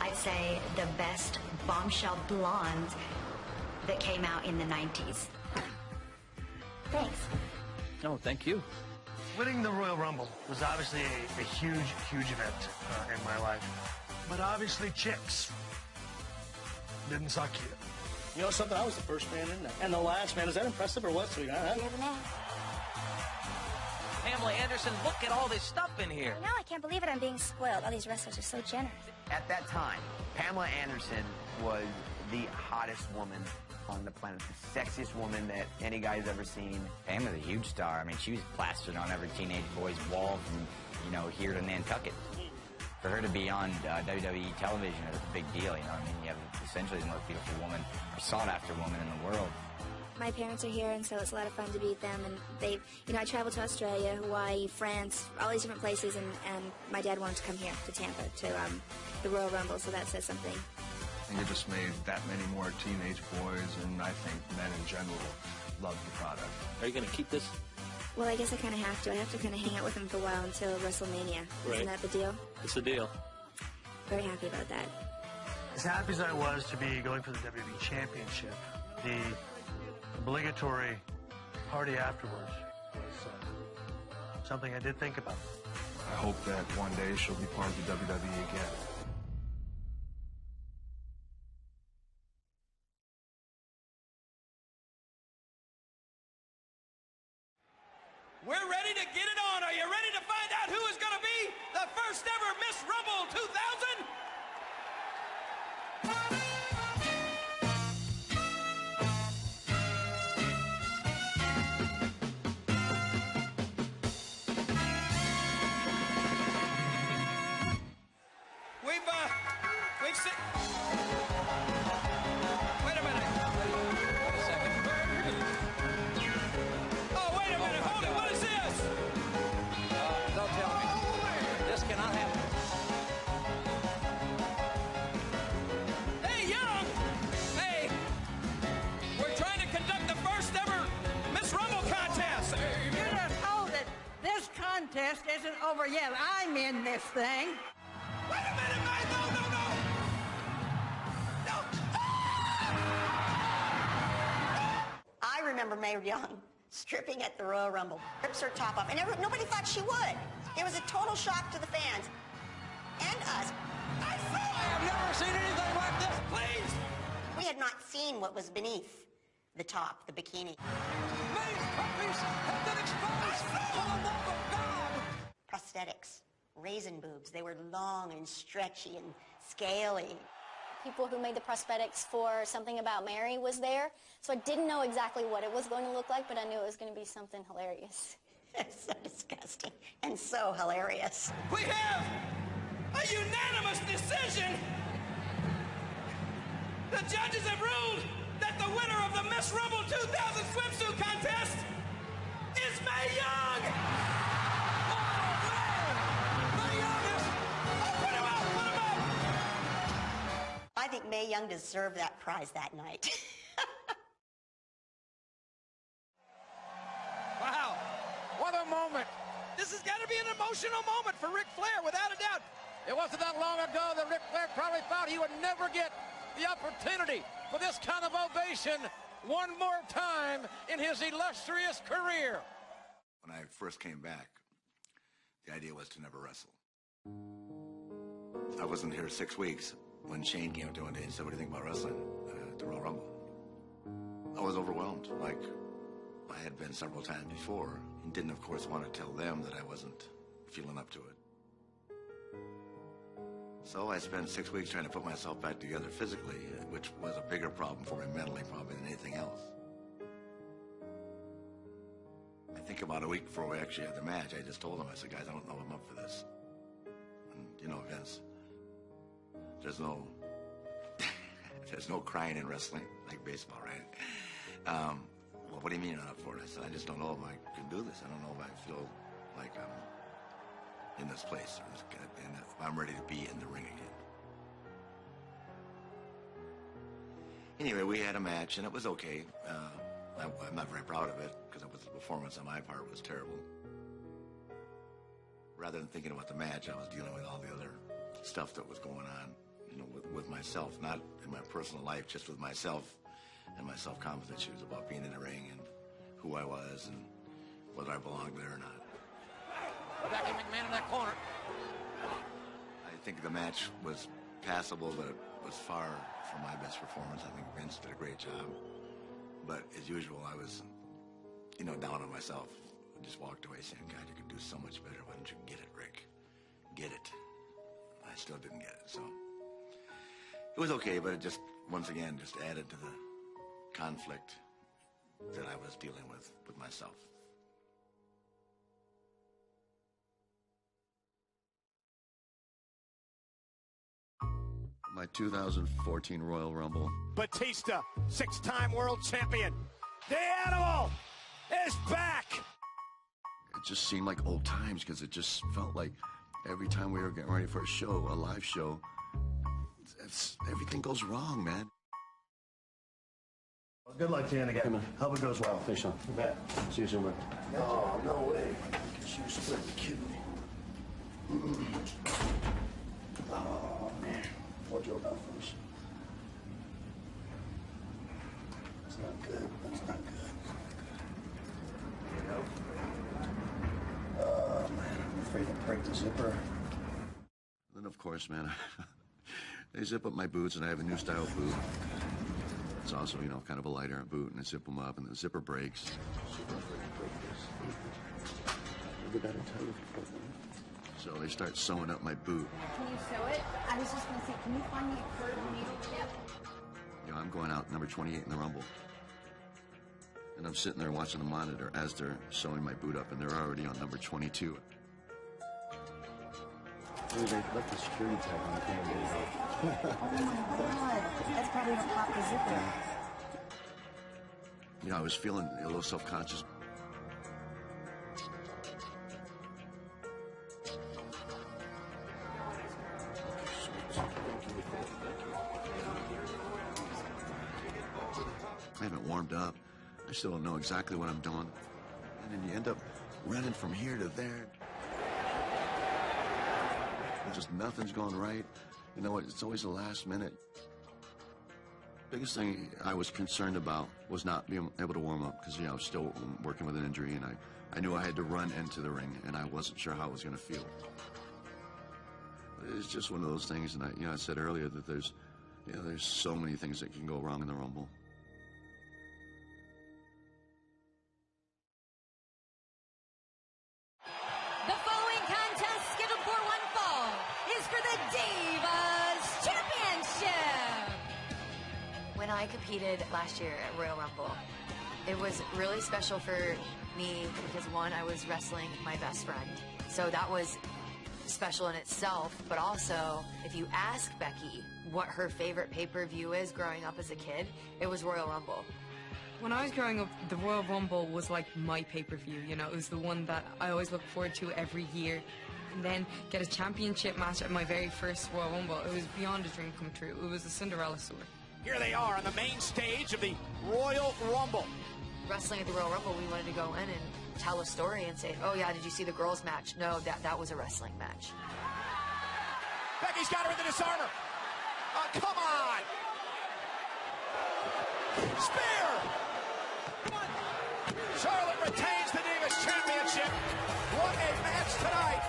I'd say, the best bombshell blonde that came out in the 90s. Thanks. Oh, thank you. Winning the Royal Rumble was obviously a huge, huge event in my life. But obviously chicks didn't suck you. You know something? I was the first man in there. And the last man. Is that impressive or what, sweetheart? Pamela Anderson, look at all this stuff in here. No, I can't believe it. I'm being spoiled. All these wrestlers are so generous. At that time, Pamela Anderson was the hottest woman on the planet, the sexiest woman that any guy's ever seen. Pam was a huge star. I mean, she was plastered on every teenage boy's wall from, here to Nantucket. For her to be on WWE television is a big deal, I mean, you have essentially the most beautiful woman, or sought-after woman in the world. My parents are here, and so it's a lot of fun to beat them. And they, I traveled to Australia, Hawaii, France, all these different places, and my dad wanted to come here to Tampa to the Royal Rumble, so that says something. I think it just made that many more teenage boys, and I think men in general, love the product. Are you going to keep this? Well, I guess I kind of have to. I have to kind of hang out with him for a while until WrestleMania. Right. Isn't that the deal? It's the deal. Very happy about that. As happy as I was to be going for the WWE Championship, the obligatory party afterwards was something I did think about. I hope that one day she'll be part of the WWE again. We're ready to get it on. Are you ready to find out who is going to be the first ever Miss Rumble 2000? contest isn't over yet. I'm in this thing. Wait a minute, man! No, no, no! No! I remember Mae Young stripping at the Royal Rumble. Rips her top off, and nobody thought she would. It was a total shock to the fans and us. I have never seen anything like this, please! We had not seen what was beneath the top, the bikini. Mae's puppies have been exposed for the love of God! Prosthetics, raisin boobs. They were long and stretchy and scaly. People who made the prosthetics for Something About Mary was there, so I didn't know exactly what it was going to look like, but I knew it was going to be something hilarious. It's so disgusting and so hilarious. We have a unanimous decision. The judges have ruled that the winner of the Miss Rumble 2000 swimsuit contest is Mae Young. Oh, man. Mae Young is... Oh, put him out, put him out. I think Mae Young deserved that prize that night. Wow, what a moment. This has got to be an emotional moment for Ric Flair, without a doubt. It wasn't that long ago that Ric Flair probably thought he would never get the opportunity for this kind of ovation one more time in his illustrious career. When I first came back, the idea was to never wrestle. I wasn't here 6 weeks when Shane came up to me one day and said, "What do you think about wrestling at the Royal Rumble?" I was overwhelmed, like I had been several times before, and didn't, of course, want to tell them that I wasn't feeling up to it. So I spent 6 weeks trying to put myself back together physically, which was a bigger problem for me mentally probably than anything else. I think about a week before we actually had the match, I just told them, I said, "Guys, I don't know if I'm up for this." And, you know, Vince, there's no crying in wrestling, like baseball, right? Well, what do you mean you're not up for it? I said, "I just don't know if I can do this. I don't know if I feel like I'm in this place, and if I'm ready to be in the ring again." Anyway, we had a match, and it was okay. I'm not very proud of it, because the performance on my part was terrible. Rather than thinking about the match, I was dealing with all the other stuff that was going on, you know, with myself, not in my personal life, just with myself and my self-confidence issues about being in the ring and who I was and whether I belonged there or not. Becky McMahon in that corner. I think the match was passable, but it was far from my best performance. I think Vince did a great job. But as usual, I was, you know, down on myself. I just walked away saying, "God, you could do so much better. Why don't you get it, Rick? Get it." I still didn't get it, so it was okay, but it just, once again, just added to the conflict that I was dealing with myself. My 2014 Royal Rumble. Batista, 6-time world champion. The Animal is back. It just seemed like old times, because it just felt like every time we were getting ready for a show, a live show, everything goes wrong, man. Well, good luck to you again. Hope it goes well. Thanks, Sean. You bet. See you soon, man. Oh, no way. Because you split the kidney. Oh, man. What joke out first? That's not good. That's not good. Oh, man. I'm afraid to break the zipper. Then, of course, man, they zip up my boots, and I have a new style boot. It's also, you know, kind of a lighter boot, and I zip them up, and the zipper breaks. So they start sewing up my boot. Can you sew it? I was just going to say, can you find me a curved needle tip? You know, I'm going out number 28 in the Rumble. And I'm sitting there watching the monitor as they're sewing my boot up, and they're already on number 22. They left the security tag on the camera. Oh my God. That's probably what popped the zipper. You know, I was feeling a little self-conscious. I haven't warmed up. I still don't know exactly what I'm doing. And then you end up running from here to there. just nothing's going right. You know, it's always the last minute. Biggest thing I was concerned about was not being able to warm up because, you know, I was still working with an injury, and I knew I had to run into the ring, and I wasn't sure how I was going to feel. It's just one of those things, and I said earlier that there's so many things that can go wrong in the Rumble. The following contest, scheduled for one fall, is for the Divas Championship. When I competed last year at Royal Rumble, it was really special for me because, one, I was wrestling my best friend. So that was special in itself, but also, if you ask Becky what her favorite pay-per-view is growing up as a kid, it was Royal Rumble. When I was growing up, the Royal Rumble was like my pay-per-view, you know, it was the one that I always look forward to every year. And then get a championship match at my very first Royal Rumble, it was beyond a dream come true. It was a Cinderella story. Here they are on the main stage of the Royal Rumble. Wrestling at the Royal Rumble, we wanted to go in and tell a story and say, oh yeah, did you see the girls match? No, that was a wrestling match. Becky's got her in the disarmer. Come on! Spear! Charlotte retains the Divas Championship. What a match tonight!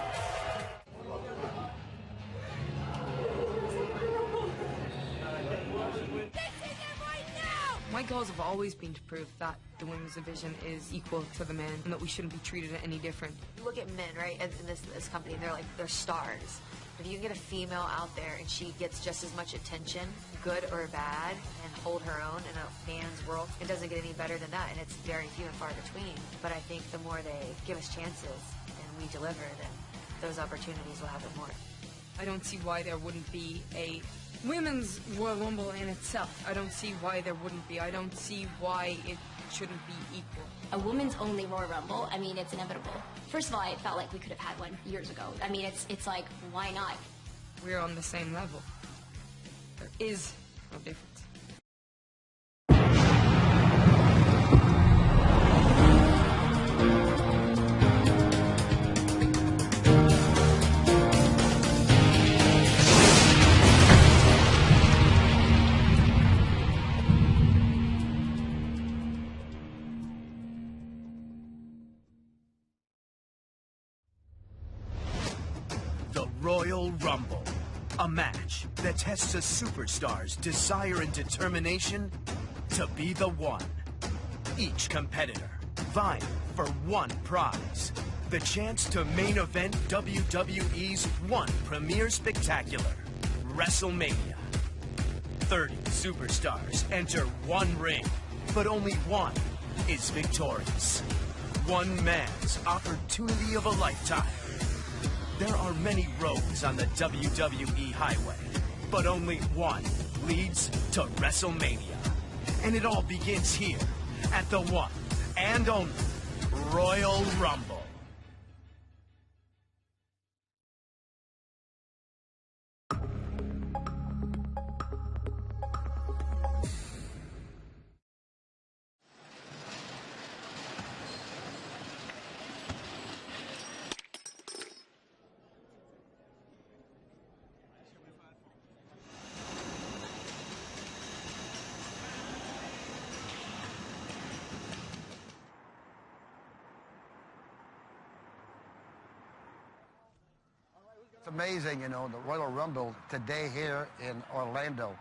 My goals have always been to prove that the women's division is equal to the men and that we shouldn't be treated any different. You look at men, right, in this company, and they're stars. If you can get a female out there and she gets just as much attention, good or bad, and hold her own in a man's world, it doesn't get any better than that, and it's very few and far between. But I think the more they give us chances and we deliver, then those opportunities will happen more. I don't see why there wouldn't be a women's Royal Rumble in itself. I don't see why there wouldn't be. I don't see why it shouldn't be equal. A women's only Royal Rumble, I mean, it's inevitable. First of all, I felt like we could have had one years ago. I mean, it's like, why not? We're on the same level. There is no difference. Royal Rumble, a match that tests a superstar's desire and determination to be the one. Each competitor vying for one prize, the chance to main event WWE's one premier spectacular, WrestleMania. 30 superstars enter one ring, but only one is victorious. One man's opportunity of a lifetime. There are many roads on the WWE highway, but only one leads to WrestleMania. And it all begins here at the one and only Royal Rumble. It's amazing, you know, the Royal Rumble today here in Orlando.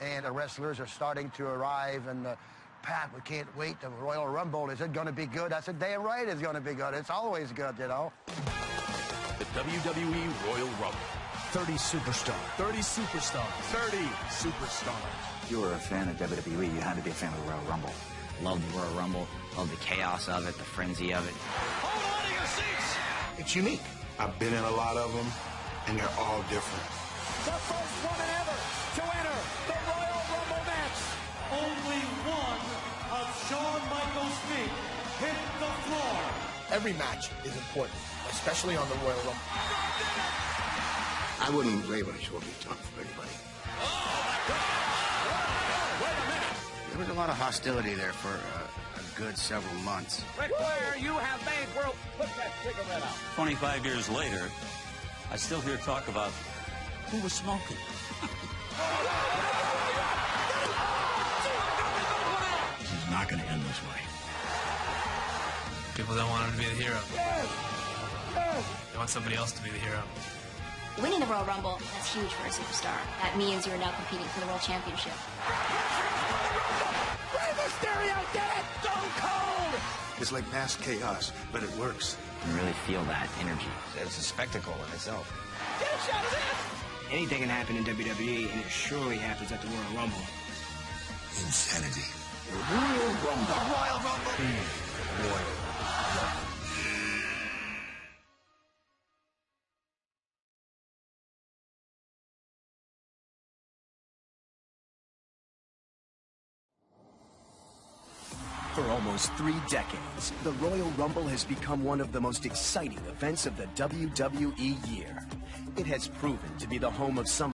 And the wrestlers are starting to arrive. And, Pat, we can't wait. The Royal Rumble, is it going to be good? I said, damn right it's going to be good. It's always good, you know. The WWE Royal Rumble. 30 superstars. 30 superstars. 30 superstars. If you were a fan of WWE, you had to be a fan of the Royal Rumble. Love the Royal Rumble. Love the chaos of it, the frenzy of it. Hold on to your seats. It's unique. I've been in a lot of them, and they're all different. The first woman ever to enter the Royal Rumble match. Only one of Shawn Michaels' feet hit the floor. Every match is important, especially on the Royal Rumble. I wouldn't lay my shoulders down for anybody. There was a lot of hostility there for a good several months. Ric Flair, you have made world. Put that cigarette out. 25 years later, I still hear talk about who was smoking. This is not going to end this way. People don't want him to be the hero. They want somebody else to be the hero. Winning the Royal Rumble, that's huge for a superstar. That means you're now competing for the World Championship. Rey Mysterio did it! Stone Cold! It's like mass chaos, but it works. You really feel that energy. It's a spectacle in itself. Get a shot of this! Anything can happen in WWE, and it surely happens at the Royal Rumble. Insanity. The Royal Rumble. The Royal Rumble. Royal. For almost 3 decades, the Royal Rumble has become one of the most exciting events of the WWE year. It has proven to be the home of some